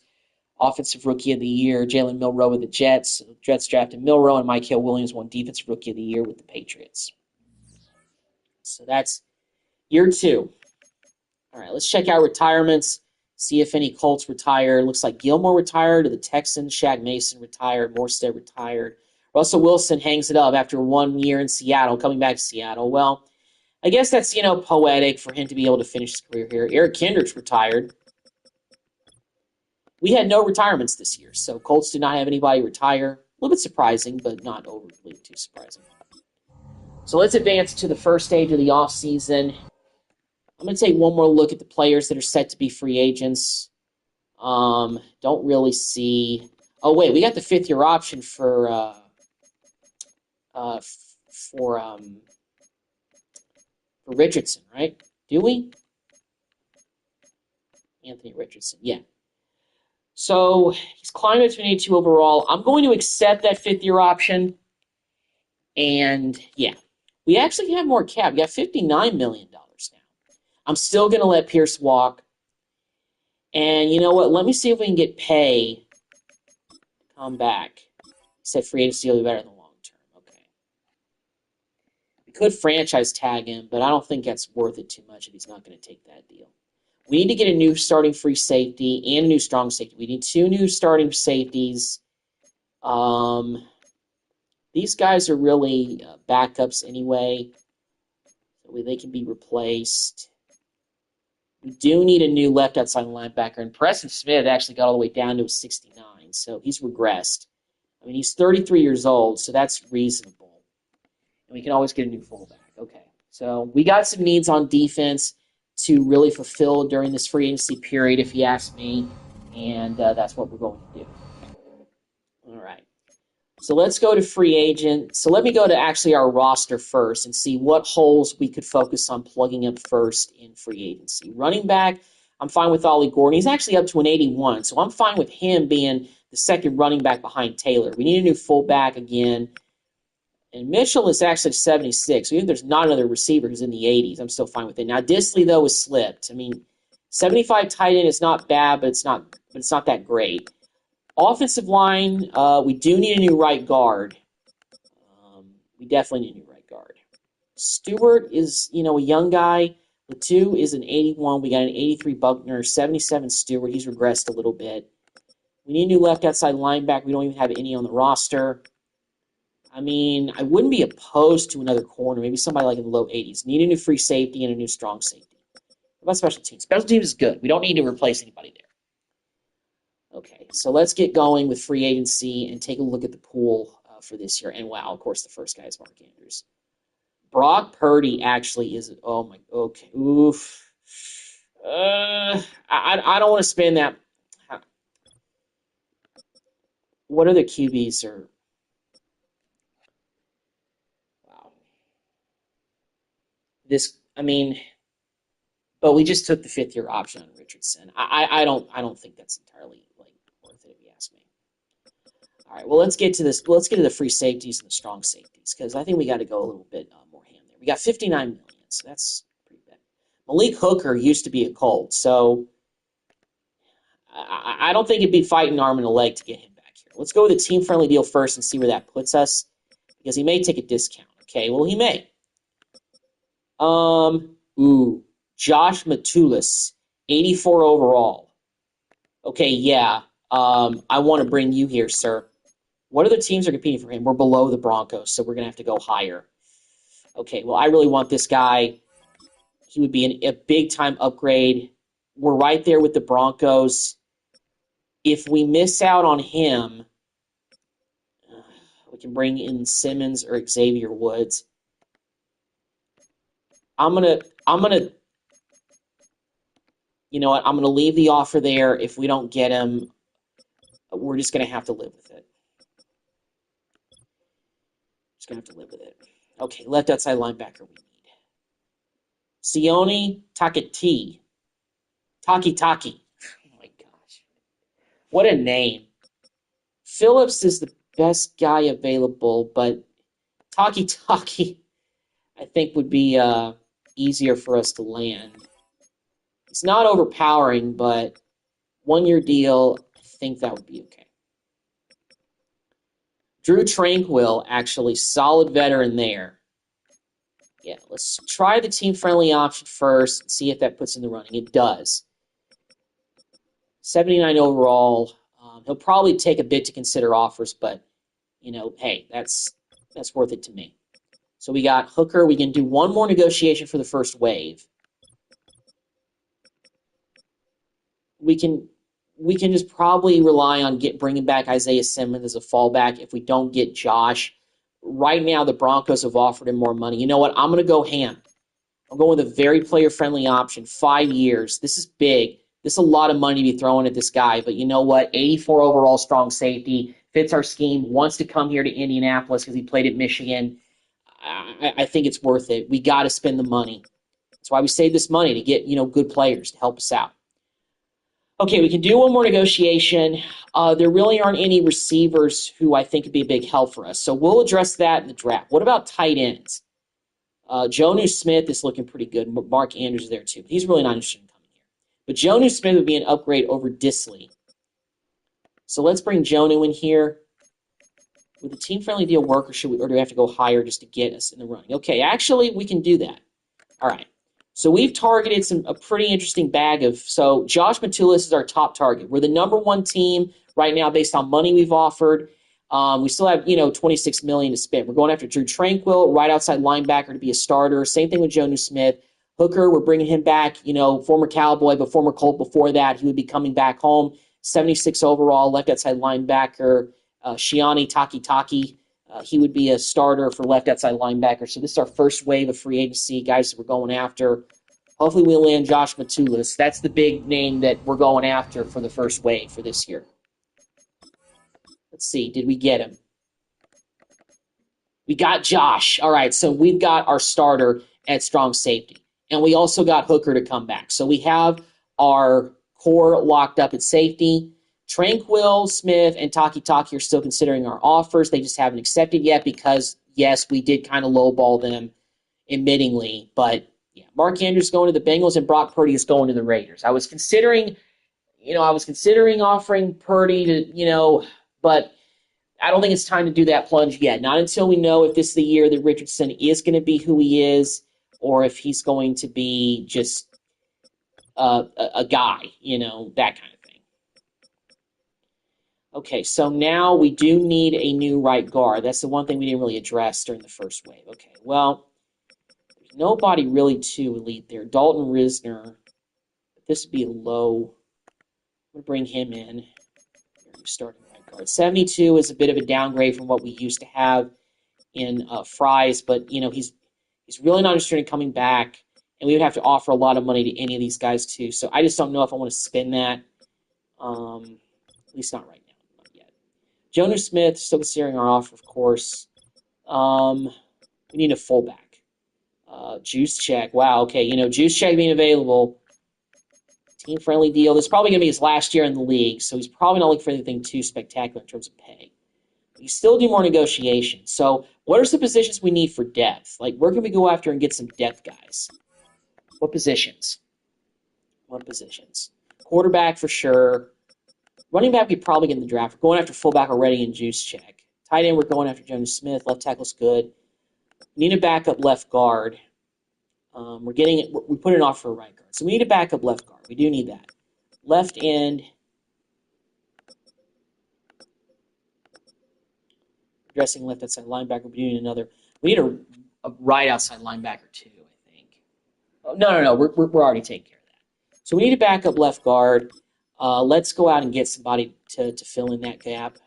Offensive Rookie of the Year, Jalen Milroe of the Jets. Jets drafted Milroe, and Mikael Williams won Defensive Rookie of the Year with the Patriots. So that's year 2. All right, let's check out retirements, see if any Colts retired. Looks like Gilmore retired to the Texans. Shaq Mason retired. Morstead retired. Russell Wilson hangs it up after 1 year in Seattle, coming back to Seattle. Well, I guess that's, poetic for him to be able to finish his career here. Eric Kendricks retired. We had no retirements this year, so Colts did not have anybody retire. A little bit surprising, but not overly too surprising. So let's advance to the first stage of the offseason. I'm going to take one more look at the players that are set to be free agents. Don't really see... Oh, wait, we got the 5th-year option for Richardson, right? Do we? Anthony Richardson, yeah. So he's climbing to an 82 overall. I'm going to accept that 5th-year option. And, yeah, we actually have more cap. We got $59 million now. I'm still going to let Pierce walk. And you know what? Let me see if we can get Pay to come back. He said free agency will be better than long term. Okay. We could franchise tag him, but I don't think that's worth it too much if he's not going to take that deal. We need to get a new starting free safety and a new strong safety. We need 2 new starting safeties. These guys are really backups anyway. So they can be replaced. We do need a new left outside linebacker. And Preston Smith actually got all the way down to a 69. So he's regressed. I mean, he's 33 years old, so that's reasonable. And we can always get a new fullback. Okay. So we got some needs on defense to really fulfill during this free agency period, if you ask me. And that's what we're going to do. All right. So let's go to free agent. So let me go to actually our roster first and see what holes we could focus on plugging up first in free agency. Running back, I'm fine with Ollie Gordon. He's actually up to an 81, so I'm fine with him being the second running back behind Taylor. We need a new fullback again. And Mitchell is actually 76. So even if there's not another receiver who's in the 80s, I'm still fine with it. Now, Disley, though, is slipped. I mean, 75 tight end is not bad, but it's not that great. Offensive line, we do need a new right guard. We definitely need a new right guard. Stewart is, a young guy. Latu is an 81. We got an 83 Buckner, 77 Stewart. He's regressed a little bit. We need a new left outside linebacker. We don't even have any on the roster. I mean, I wouldn't be opposed to another corner, maybe somebody like in the low 80s. Need a new free safety and a new strong safety. What about special teams? Special teams is good. We don't need to replace anybody there. Okay, so let's get going with free agency and take a look at the pool for this year. And wow, of course, the first guy is Mark Andrews. Brock Purdy actually is, okay, oof. I don't want to spend that. What other QBs are? Wow. But we just took the 5th-year option on Richardson. I don't think that's entirely worth it if you ask me. All right, well let's get to this. Let's get to the free safeties and the strong safeties because I think we got to go a little bit more ham there. We got $59 million, so that's pretty bad. Malik Hooker used to be a Colt, so I don't think it'd be fighting arm and a leg to get him back here. Let's go with a team-friendly deal first and see where that puts us because he may take a discount. Okay, well he may. Josh Metoulas, 84 overall. Okay, yeah. I want to bring you here, sir. What other teams are competing for him? We're below the Broncos, so we're going to have to go higher. Okay, well, I really want this guy. He would be a big-time upgrade. We're right there with the Broncos. If we miss out on him, we can bring in Simmons or Xavier Woods. I'm gonna you know what? I'm gonna leave the offer there. If we don't get him, we're just gonna have to live with it. Just gonna have to live with it. Okay, left outside linebacker we need. Sione Takati. Taki. Oh my gosh. What a name. Phillips is the best guy available, but Taki, I think, would be easier for us to land. It's not overpowering, but 1-year deal, I think that would be okay. Drew Tranquil, actually, solid veteran there. Yeah, let's try the team-friendly option first and see if that puts in the running. It does. 79 overall. He'll probably take a bit to consider offers, but, you know, hey, that's worth it to me. So we got Hooker. We can do one more negotiation for the first wave. We can just probably rely on bringing back Isaiah Simmons as a fallback if we don't get Josh. Right now, the Broncos have offered him more money. You know what? I'm going to go ham. I'm going with a very player-friendly option, 5 years. This is big. This is a lot of money to be throwing at this guy. But you know what? 84 overall strong safety, fits our scheme, wants to come here to Indianapolis because he played at Michigan. I think it's worth it. We got to spend the money. That's why we save this money, to get, good players to help us out. Okay, we can do one more negotiation. There really aren't any receivers who I think would be a big help for us. So we'll address that in the draft. What about tight ends? Jonnu Smith is looking pretty good. Mark Andrews is there too. But he's really not interested in coming here. But Jonnu Smith would be an upgrade over Disley. So let's bring Jonnu in here. Would the team-friendly deal work, or do we have to go higher just to get us in the running? Okay, actually, we can do that. All right. So we've targeted a pretty interesting bag of. So Josh Metoulas is our top target. We're the number one team right now based on money we've offered. We still have $26 million to spend. We're going after Drew Tranquil, right outside linebacker, to be a starter. Same thing with Jonnu Smith. Hooker, we're bringing him back. Former Cowboy, but former Colt before that. He would be coming back home. 76 overall, left outside linebacker. Shiani Taki. He would be a starter for left outside linebacker. So this is our first wave of free agency guys that we're going after. Hopefully we'll land Josh Metoulas. That's the big name that we're going after for the first wave for this year. Let's see. Did we get him? We got Josh. All right, so we've got our starter at strong safety. And we also got Hooker to come back. So we have our core locked up at safety. Tranquil, Smith, and Taki are still considering our offers. They just haven't accepted yet because, yes, we did kind of lowball them admittingly. But, yeah, Mark Andrews going to the Bengals and Brock Purdy is going to the Raiders. I was considering offering Purdy to, but I don't think it's time to do that plunge yet. Not until we know if this is the year that Richardson is going to be who he is or if he's going to be just a guy, that kind of thing. Okay, so now we do need a new right guard. That's the one thing we didn't really address during the first wave. Okay, well, there's nobody really too elite there. Dalton Risner, this would be low. I'm going to bring him in. Starting right guard. 72 is a bit of a downgrade from what we used to have in Fries, but, he's really not interested in coming back, and we would have to offer a lot of money to any of these guys too. So I just don't know if I want to spend that, at least not right now. Jonnu Smith, still considering our offer, of course. We need a fullback. Juice Check. Wow, okay. Juice Check being available. Team-friendly deal. This is probably going to be his last year in the league, so he's probably not looking for anything too spectacular in terms of pay. But you still do more negotiations. So what are some positions we need for depth? Like, where can we go after and get some depth guys? What positions? Quarterback for sure. Running back, we probably get in the draft. We're going after fullback already in Juice Check. Tight end, we're going after Jonnu Smith. Left tackle's good. We need a backup left guard. We put an offer for a right guard. So we need a backup left guard. We do need that. Left end. Addressing left outside linebacker. We need another. We need a right outside linebacker too, I think. Oh, no. We're already taking care of that. So we need a backup left guard. Let's go out and get somebody to fill in that gap.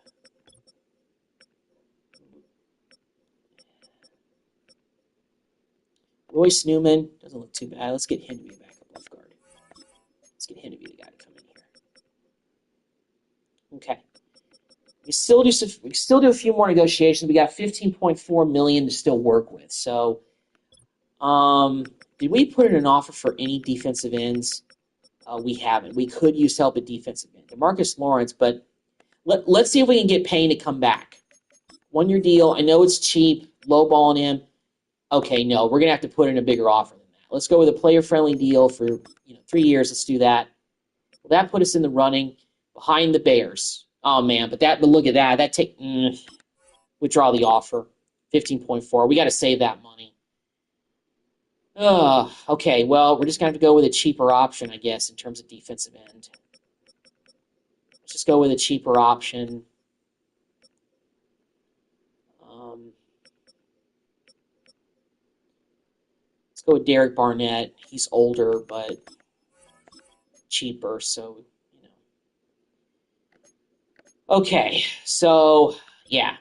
Royce Newman doesn't look too bad. Let's get him to be a backup left guard. Let's get him to be the guy to come in here. Okay. We still do a few more negotiations. We got $15.4 million to still work with. So, did we put in an offer for any defensive ends? We haven't. We could use help at defensive end. DeMarcus Lawrence, but let's see if we can get Payne to come back. 1-year deal. I know it's cheap, lowballing him. Okay, no, we're gonna have to put in a bigger offer than that. Let's go with a player-friendly deal for 3 years. Let's do that. Will that put us in the running behind the Bears? Oh man, but look at that. Withdraw the offer. 15.4. We got to save that money. Okay, well, we're just gonna have to go with a cheaper option, I guess, in terms of defensive end. Let's just go with a cheaper option. Let's go with Derek Barnett. He's older, but cheaper, so, Okay, so, yeah.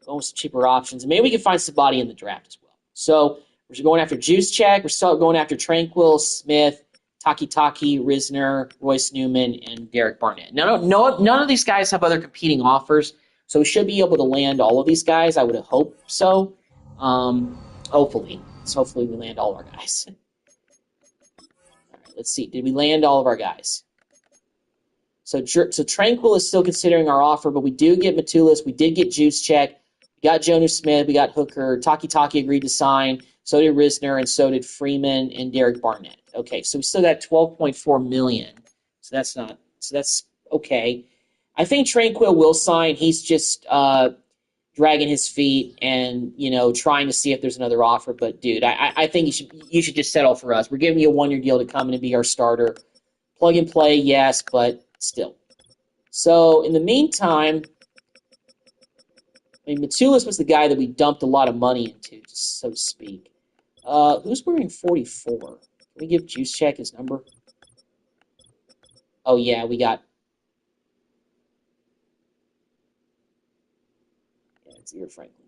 Going with some cheaper options. And maybe we can find somebody in the draft as well. So, we're going after Juszczyk. We're still going after Tranquill, Smith, Taki, Risner, Royce Newman, and Derek Barnett. None of these guys have other competing offers, so we should be able to land all of these guys. I would hope so. Hopefully. So hopefully we land all our guys. All right, let's see. Did we land all of our guys? So Tranquill is still considering our offer, but we do get Matulis. We did get Juszczyk. We got Jonnu Smith. We got Hooker. Taki agreed to sign. So did Risner, and so did Freeman and Derek Barnett. Okay, so we still got $12.4 million. So that's okay. I think Tranquill will sign. He's just dragging his feet and trying to see if there's another offer. But dude, I think you should just settle for us. We're giving you a 1-year deal to come in and be our starter. Plug and play, yes, but still. So in the meantime, Matulis was the guy that we dumped a lot of money into, so to speak. Who's wearing 44? Can we give Juszczyk his number? Oh, yeah, we got... Yeah, it's Ear Franklin.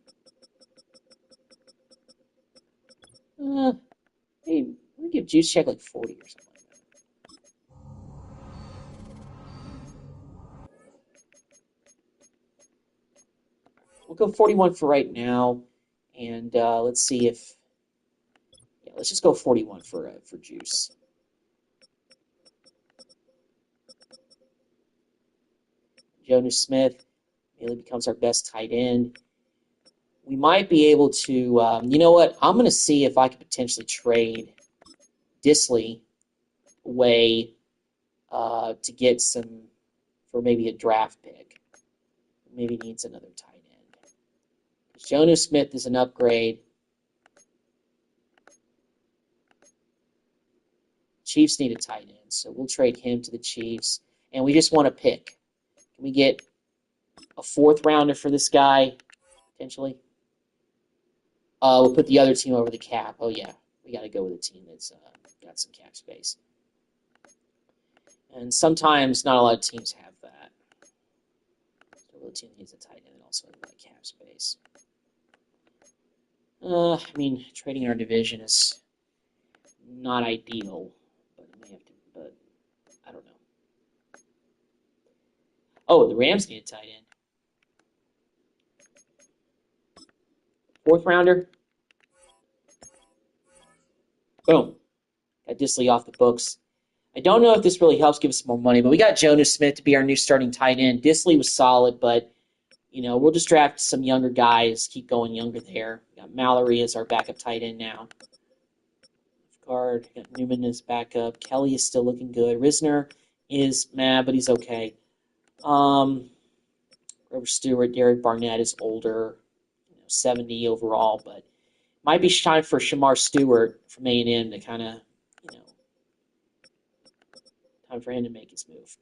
Hey, let me give Juszczyk like 40 or something like that. We'll go 41 for right now, and let's see if... Yeah, let's just go 41 for Juice. Jonnu Smith really becomes our best tight end. We might be able to, you know what? I'm going to see if I could potentially trade Disley away to get some, for maybe a draft pick. Maybe needs another tight end. Jonnu Smith is an upgrade. Chiefs need a tight end, so we'll trade him to the Chiefs. And we just want a pick. Can we get a 4th rounder for this guy, potentially? We'll put the other team over the cap. Oh, yeah. We got to go with a team that's got some cap space. And sometimes not a lot of teams have that. So a team needs a tight end and also has that cap space. Trading in our division is not ideal, but we have to. But I don't know. Oh, the Rams need a tight end. 4th rounder. Boom. Got Disley off the books. I don't know if this really helps give us some more money, but we got Jonnu Smith to be our new starting tight end. Disley was solid, but, we'll just draft some younger guys, keep going younger there. We got Mallory as our backup tight end now. Guard, got Newman as backup. Kelly is still looking good. Risner is mad, but he's okay. Grover Stewart, Derek Barnett is older, 70 overall, but Might be time for Shamar Stewart from A&M to kind of, time for him to make his move.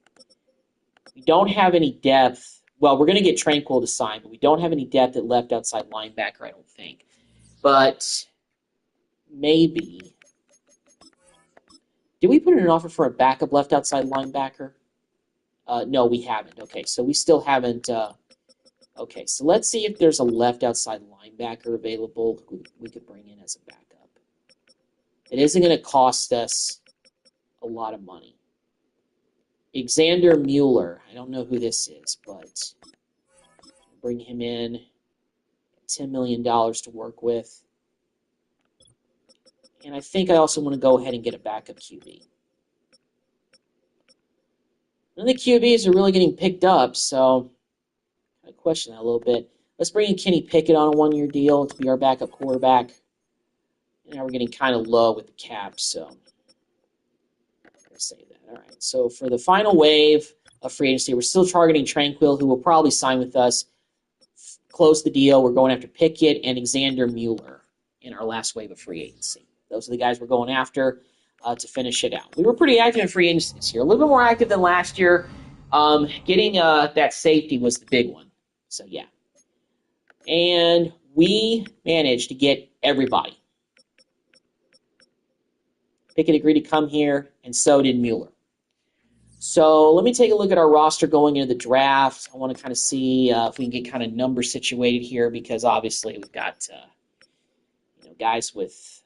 We don't have any depth. Well, we're going to get Tranquil to sign, but we don't have any depth at left outside linebacker, I don't think. But maybe. Did we put in an offer for a backup left outside linebacker? No, we haven't. Okay, so we still haven't. Okay, so let's see if there's a left outside linebacker available who we could bring in as a backup. It isn't going to cost us a lot of money. Xander Mueller. I don't know who this is, but bring him in. $10 million to work with. And I think I also want to go ahead and get a backup QB. None of the QBs are really getting picked up, so I question that a little bit. Let's bring in Kenny Pickett on a one-year deal to be our backup quarterback. And now we're getting kind of low with the cap, so I'm going to say that. All right, so for the final wave of free agency, we're still targeting Tranquil, who will probably sign with us. Close the deal. We're going after Pickett and Xander Mueller in our last wave of free agency. Those are the guys we're going after to finish it out. We were pretty active in free agency this year, a little bit more active than last year. Getting that safety was the big one. So, yeah. And we managed to get everybody. Pickett agreed to come here, and so did Mueller. So let me take a look at our roster going into the draft. I want to kind of see if we can get kind of number situated here because obviously we've got guys with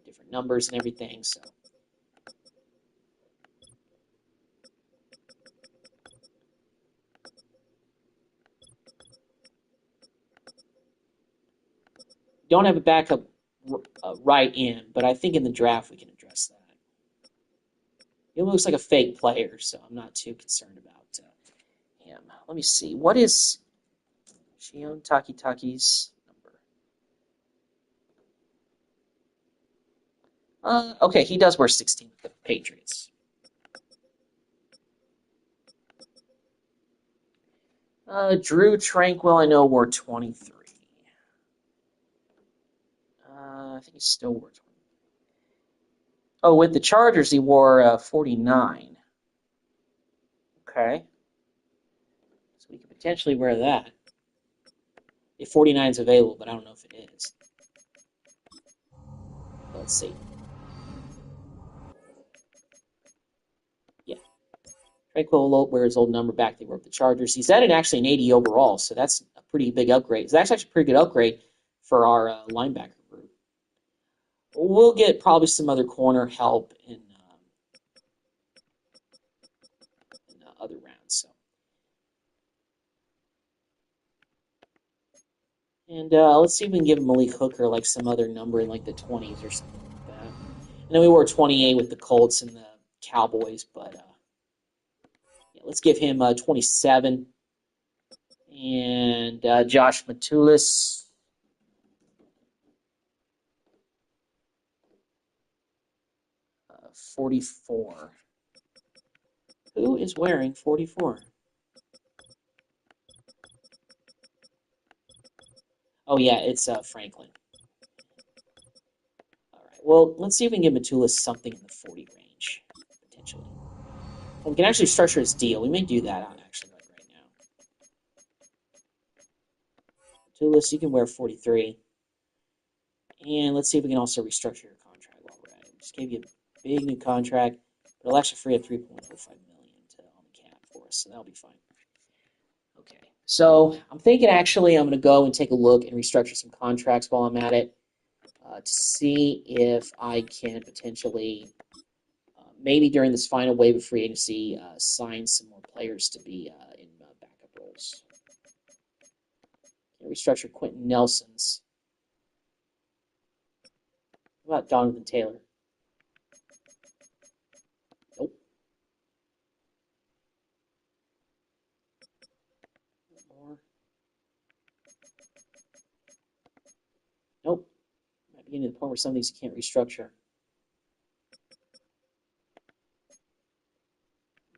different numbers and everything. So don't have a backup right end, but I think in the draft we can address that. He looks like a fake player, so I'm not too concerned about him. Let me see. What is Shion Takitaki's number? Okay, he does wear 16 with the Patriots. Drew Tranquil, I know, wore 23. I think he still wore 20. Oh, with the Chargers, he wore 49. Okay. So we could potentially wear that. If 49 is available, but I don't know if it is. Let's see. Yeah. Tranquil will wear his old number back. They were with the Chargers. He's at actually an 80 overall, so that's a pretty big upgrade. That's actually a pretty good upgrade for our linebacker group. We'll get probably some other corner help in other rounds. So, and let's see if we can give Malik Hooker like some other number in like the 20s or something like that. And then we wore 28 with the Colts and the Cowboys, but yeah, let's give him 27. And Josh Matulis. 44. Who is wearing 44? Oh, yeah, it's Franklin. All right, well, let's see if we can give Matulis something in the 40 range, potentially. Well, we can actually structure his deal. We may do that on actually like right now. Matulis, you can wear 43. And let's see if we can also restructure your contract while we're at it. Just gave you a big new contract, but it'll actually free up $3.45 million on the cap for us, so that'll be fine. Okay, so I'm thinking actually I'm going to go and take a look and restructure some contracts while I'm at it to see if I can potentially, maybe during this final wave of free agency, sign some more players to be in backup roles. Restructure Quentin Nelson's. How about Donovan Taylor? Nope. More. Nope. Might be getting to the point where some of these you can't restructure.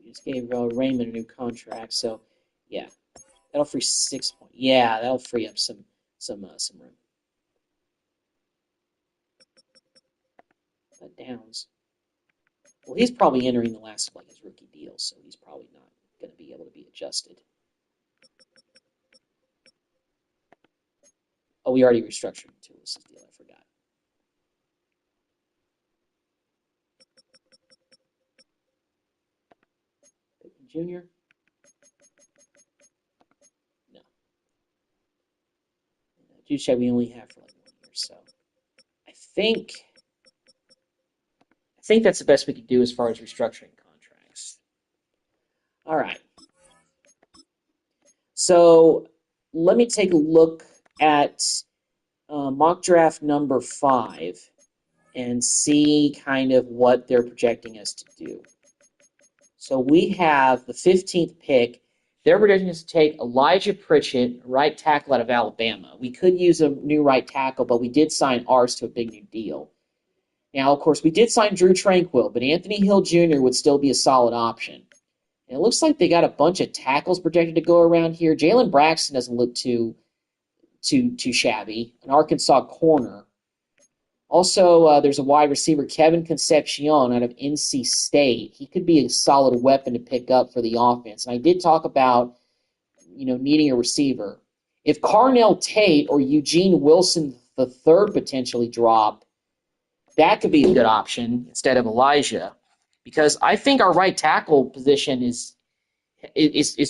We just gave Raymond a new contract, so yeah, that'll free 6 points. Yeah, that'll free up some room. Downs. Well, he's probably entering the last of his rookie deal, so he's probably not going to be able to be adjusted. Oh, we already restructured Tulis' deal. I forgot. Pittman Jr. No. Juszczyk we only have for 1 year, so I think that's the best we could do as far as restructuring contracts. All right. So let me take a look at mock draft number 5 and see kind of what they're projecting us to do. So we have the 15th pick. They're projecting us to take Elijah Pritchett, right tackle out of Alabama. We could use a new right tackle, but we did sign ours to a big new deal. Now, of course, we did sign Drew Tranquill, but Anthony Hill Jr. would still be a solid option. And it looks like they got a bunch of tackles projected to go around here. Jalen Braxton doesn't look too shabby. An Arkansas corner. Also, there's a wide receiver, Kevin Concepcion, out of NC State. He could be a solid weapon to pick up for the offense. And I did talk about, needing a receiver. If Carnell Tate or Eugene Wilson III potentially drop, that could be a good option instead of Elijah, because I think our right tackle position is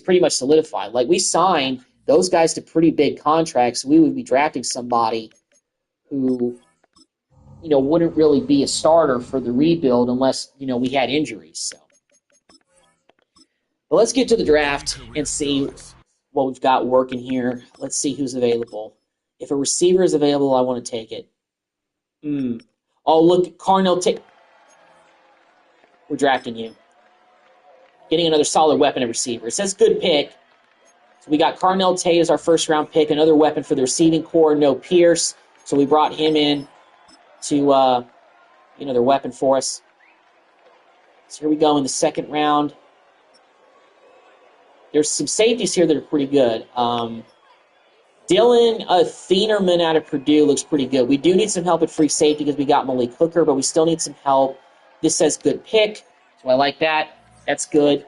pretty much solidified. Like, we signed those guys to pretty big contracts. We would be drafting somebody who, wouldn't really be a starter for the rebuild unless, we had injuries. So, but let's get to the draft and see what we've got working here. Let's see who's available. If a receiver is available, I want to take it. Oh, look, Carnell Tate. We're drafting you. Getting another solid weapon at receiver. It says good pick. So we got Carnell Tate as our first-round pick, another weapon for the receiving core, no Pierce. So we brought him in to another weapon for us. So here we go in the second round. There's some safeties here that are pretty good. Dylan Thienerman out of Purdue looks pretty good. We do need some help at free safety because we got Malik Hooker, but we still need some help. This says good pick, so I like that. That's good.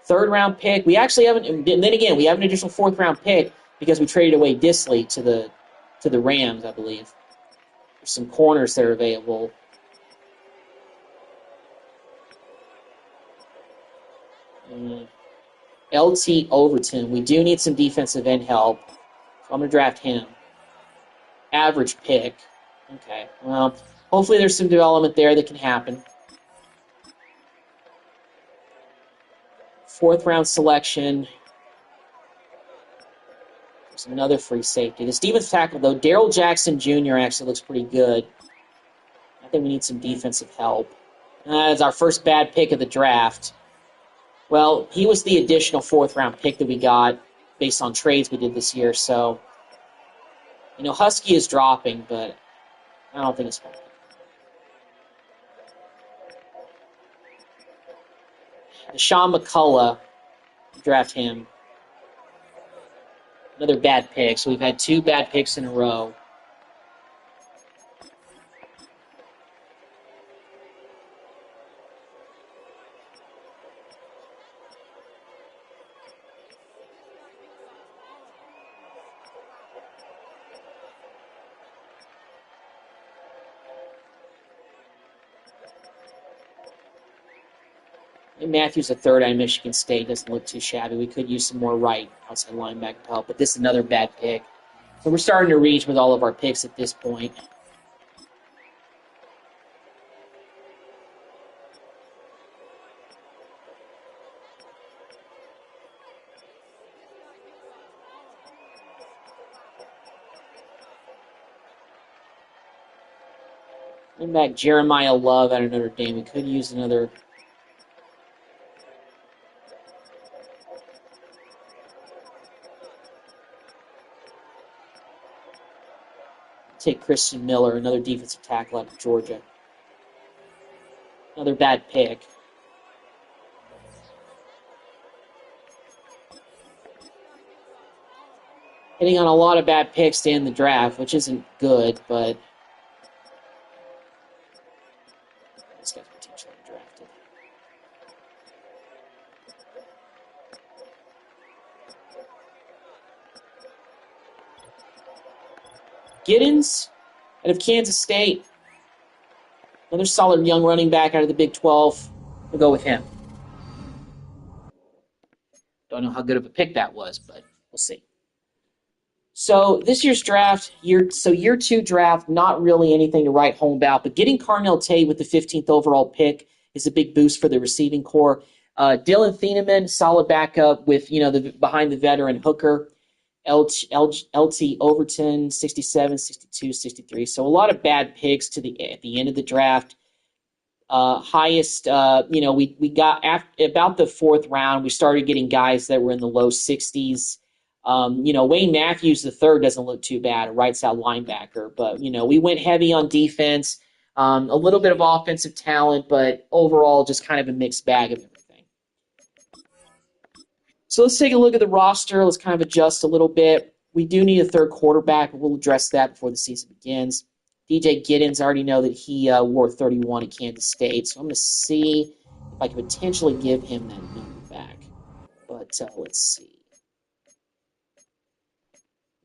Third round pick. We actually haven't. And then again, we have an additional fourth round pick because we traded away Disley to the Rams, I believe. There's some corners that are available. LT Overton. We do need some defensive end help, so I'm going to draft him. Average pick. Okay. Well, hopefully there's some development there that can happen. Fourth round selection. There's another free safety. The Stevens tackle, though, Darrell Jackson Jr. actually looks pretty good. I think we need some defensive help. That's our first bad pick of the draft. Well, he was the additional fourth round pick that we got based on trades we did this year. So, Husky is dropping, but I don't think it's going to happen. Deshaun McCullough, draft him. Another bad pick. So we've had 2 bad picks in a row. Matthews, a third out of Michigan State, doesn't look too shabby. We could use some more right outside linebacker help, but this is another bad pick. So we're starting to reach with all of our picks at this point. And back Jeremiah Love out of Notre Dame. We could use another. Take Christian Miller, another defensive tackle out of Georgia. Another bad pick. hitting on a lot of bad picks to end the draft, which isn't good, but this guy's potentially drafted. Giddens out of Kansas State. Another solid young running back out of the Big 12. We'll go with him. Don't know how good of a pick that was, but we'll see. So this year's draft, year 2 draft, not really anything to write home about, but getting Carnell Tate with the 15th overall pick is a big boost for the receiving core. Dylan Thieneman, solid backup with behind the veteran Hooker. LT Overton, 67, 62, 63. So a lot of bad picks at the end of the draft. Highest, we got about the fourth round, we started getting guys that were in the low 60s. Wayne Matthews III doesn't look too bad, a right side linebacker, but we went heavy on defense, a little bit of offensive talent, but overall just kind of a mixed bag of everything. So let's take a look at the roster. Let's kind of adjust a little bit. We do need a third quarterback, but we'll address that before the season begins. DJ Giddens, I already know that he wore 31 at Kansas State, so I'm going to see if I can potentially give him that number back. But let's see.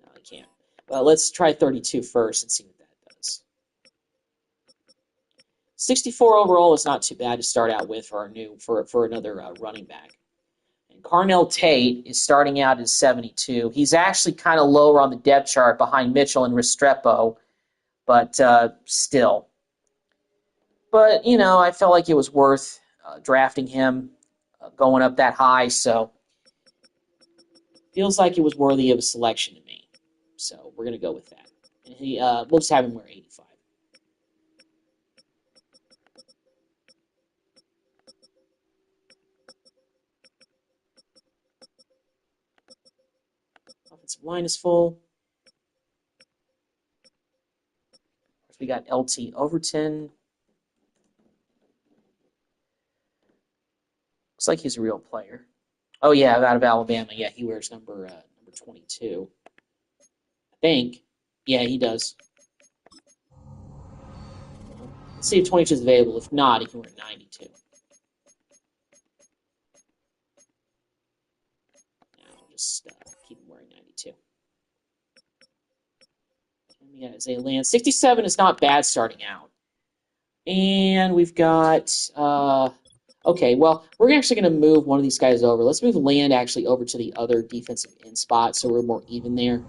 No, I can't. Well, let's try 32 first and see what that does. 64 overall is not too bad to start out with for another running back. And Carnell Tate is starting out at 72. He's actually kind of lower on the depth chart behind Mitchell and Restrepo, but still. But, I felt like it was worth drafting him, going up that high, so feels like it was worthy of a selection to me. So we're going to go with that. And we'll just have him wear 85. Offensive line is full. We got LT Overton. Looks like he's a real player. Oh, yeah, out of Alabama. Yeah, he wears number 22. I think. Yeah, he does. Let's see if 22 is available. If not, he can wear 92. Now we'll just keep him wearing 92. And we got Isaiah Land. 67 is not bad starting out. And we've got... okay, well, we're actually going to move one of these guys over. Let's move Land actually over to the other defensive end spot so we're more even there in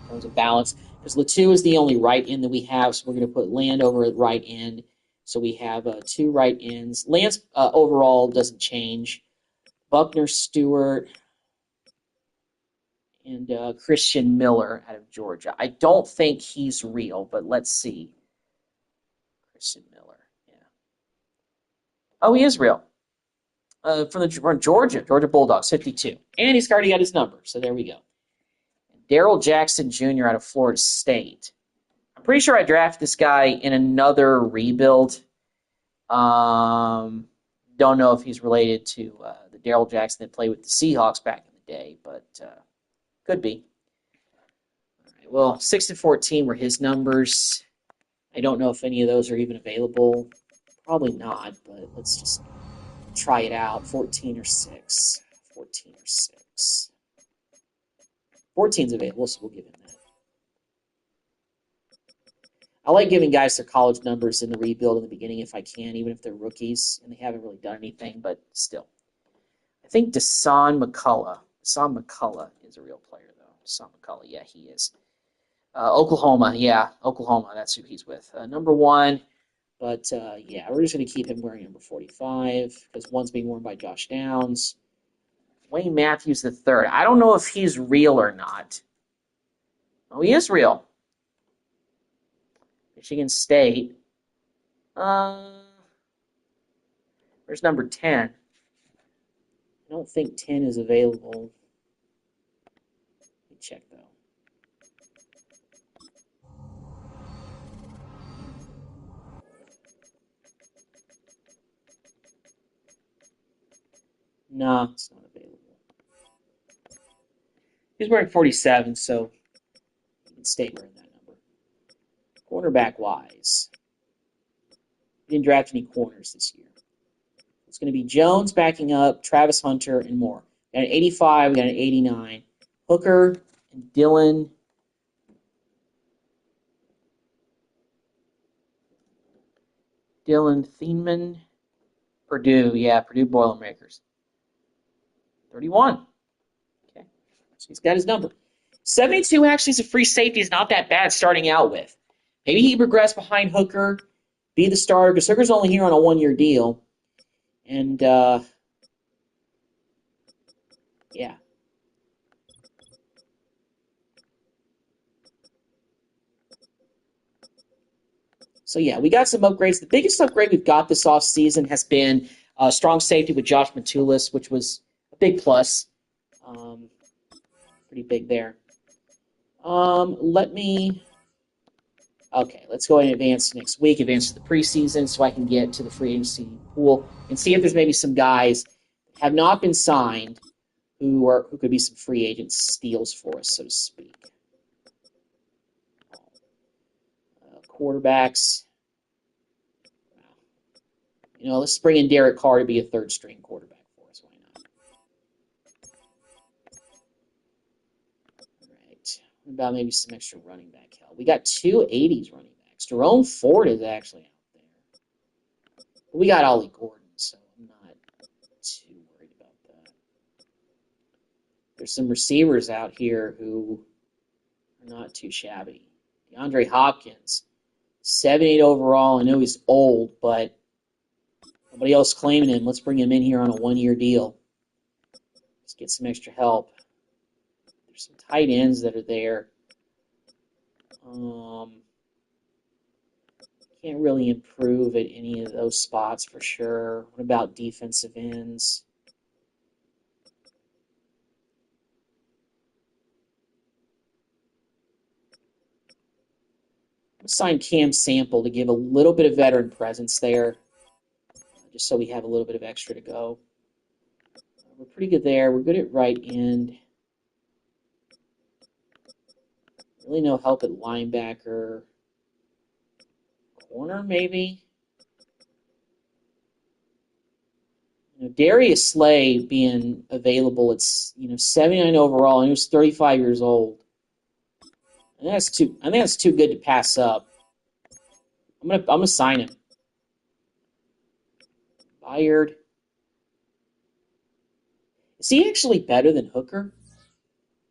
terms of balance. Because Latu is the only right end that we have, so we're going to put Land over at right end. So we have 2 right ends. Land's overall doesn't change. Buckner, Stewart, and Christian Miller out of Georgia. I don't think he's real, but let's see. Christian Miller, yeah. Oh, he is real. From Georgia Bulldogs, 52. And he's already got his number, so there we go. Darrell Jackson Jr. out of Florida State. I'm pretty sure I drafted this guy in another rebuild. Don't know if he's related to the Darrell Jackson that played with the Seahawks back in the day, but could be. All right, well, 6 and 14 were his numbers. I don't know if any of those are even available. Probably not, but let's just try it out. 14 or 6. 14 or 6. 14's available, so we'll give him that. I like giving guys their college numbers in the rebuild in the beginning if I can, even if they're rookies and they haven't really done anything, but still. I think Deshaun McCullough. Deshaun McCullough is a real player, though. Deshaun McCullough, yeah, he is. Oklahoma, yeah, Oklahoma, that's who he's with. Number 1, but yeah, we're just going to keep him wearing number 45 because one's being worn by Josh Downs. Wayne Matthews III. I don't know if he's real or not. Oh, he is real. Michigan State. Where's number 10? I don't think 10 is available. Let me check, though. No, it's not available. He's wearing 47, so he can stay wearing that number. Cornerback-wise, we didn't draft any corners this year. It's going to be Jones backing up, Travis Hunter, and more. We got an 85, we got an 89. Hooker and Dylan Thieneman. Purdue, yeah, Purdue Boilermakers. 31. Okay, so he's got his number. 72 actually is a free safety. Is not that bad starting out with. Maybe he progressed behind Hooker, be the starter, because Hooker's only here on a one-year deal. And, yeah. So, yeah, we got some upgrades. The biggest upgrade we've got this offseason has been strong safety with Josh Matulis, which was a big plus. Pretty big there. Let's go ahead and advance next week, advance to the preseason so I can get to the free agency pool and see if there's maybe some guys that have not been signed who could be some free agent steals for us, so to speak. Quarterbacks. Let's bring in Derek Carr to be a third-string quarterback for us. Why not? All right. What about maybe some extra running back help? We got 2 80s running backs. Jerome Ford is actually out there. But we got Ollie Gordon, so I'm not too worried about that. There's some receivers out here who are not too shabby. DeAndre Hopkins, 78 overall. I know he's old, but nobody else claiming him. Let's bring him in here on a one-year deal. Let's get some extra help. There's some tight ends that are there. Can't really improve at any of those spots for sure. What about defensive ends? Let's sign Cam Sample to give a little bit of veteran presence there, just so we have a little bit of extra to go. We're pretty good there. We're good at right end. Really no help at linebacker. Corner, maybe? Darius Slay being available, it's 79 overall, and he was 35 years old. I think that's too good to pass up. I'm gonna sign him. Byard. Is he actually better than Hooker?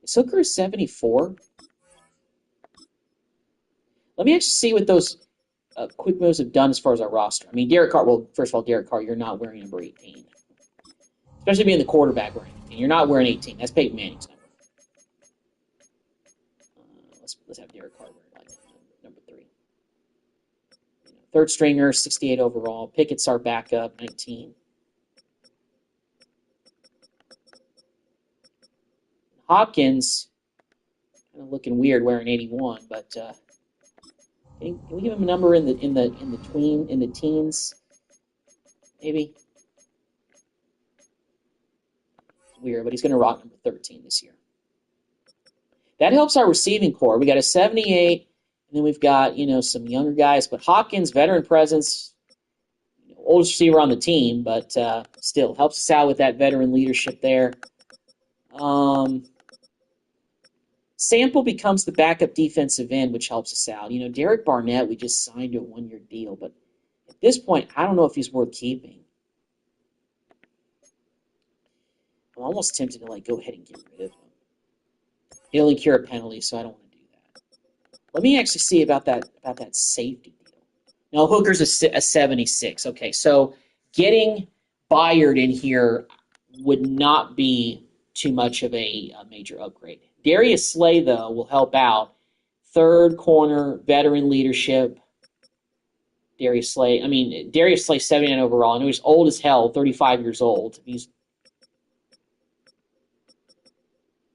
Is Hooker 74? Let me actually see what those quick moves have done as far as our roster. I mean, Derek Carr. Well, first of all, Derek Carr, you're not wearing number 18, especially being the quarterback wearing 18. You're not wearing 18. That's Peyton Manning's number. Let's have Derek Carr wear like number 3. Third stringer, 68 overall. Pickett's our backup, 19. Hopkins, kind of looking weird wearing 81, but can we give him a number in the teens? Maybe. It's weird, but he's going to rock number 13 this year. That helps our receiving core. We got a 78, and then we've got some younger guys, but Hopkins, veteran presence, oldest receiver on the team, but still helps us out with that veteran leadership there. Sample becomes the backup defensive end, which helps us out. Derek Barnett, we just signed a one-year deal, but at this point, I don't know if he's worth keeping. I'm almost tempted to go ahead and get rid of him. He'll incur a penalty, so I don't want to do that. Let me actually see about that safety deal. No, Hooker's a 76. Okay, so getting Byard in here would not be too much of a major upgrade. Darius Slay, though, will help out. Third corner, veteran leadership. Darius Slay, 79 overall. I know he's old as hell, 35 years old.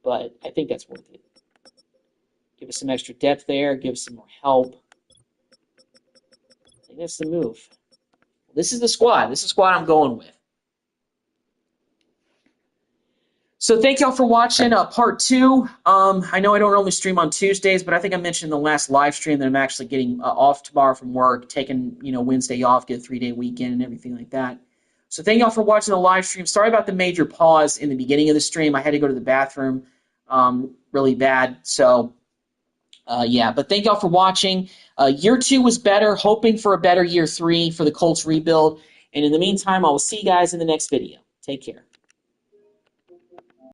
But I think that's worth it. Give us some extra depth there. Give us some more help. I think that's the move. This is the squad. This is the squad I'm going with. So thank y'all for watching part 2. I know I don't normally stream on Tuesdays, but I think I mentioned in the last live stream that I'm actually getting off tomorrow from work, taking Wednesday off, get a 3-day weekend and everything like that. So thank y'all for watching the live stream. Sorry about the major pause in the beginning of the stream. I had to go to the bathroom really bad. So yeah, but thank y'all for watching. Year 2 was better, hoping for a better year 3 for the Colts rebuild. And in the meantime, I will see you guys in the next video. Take care.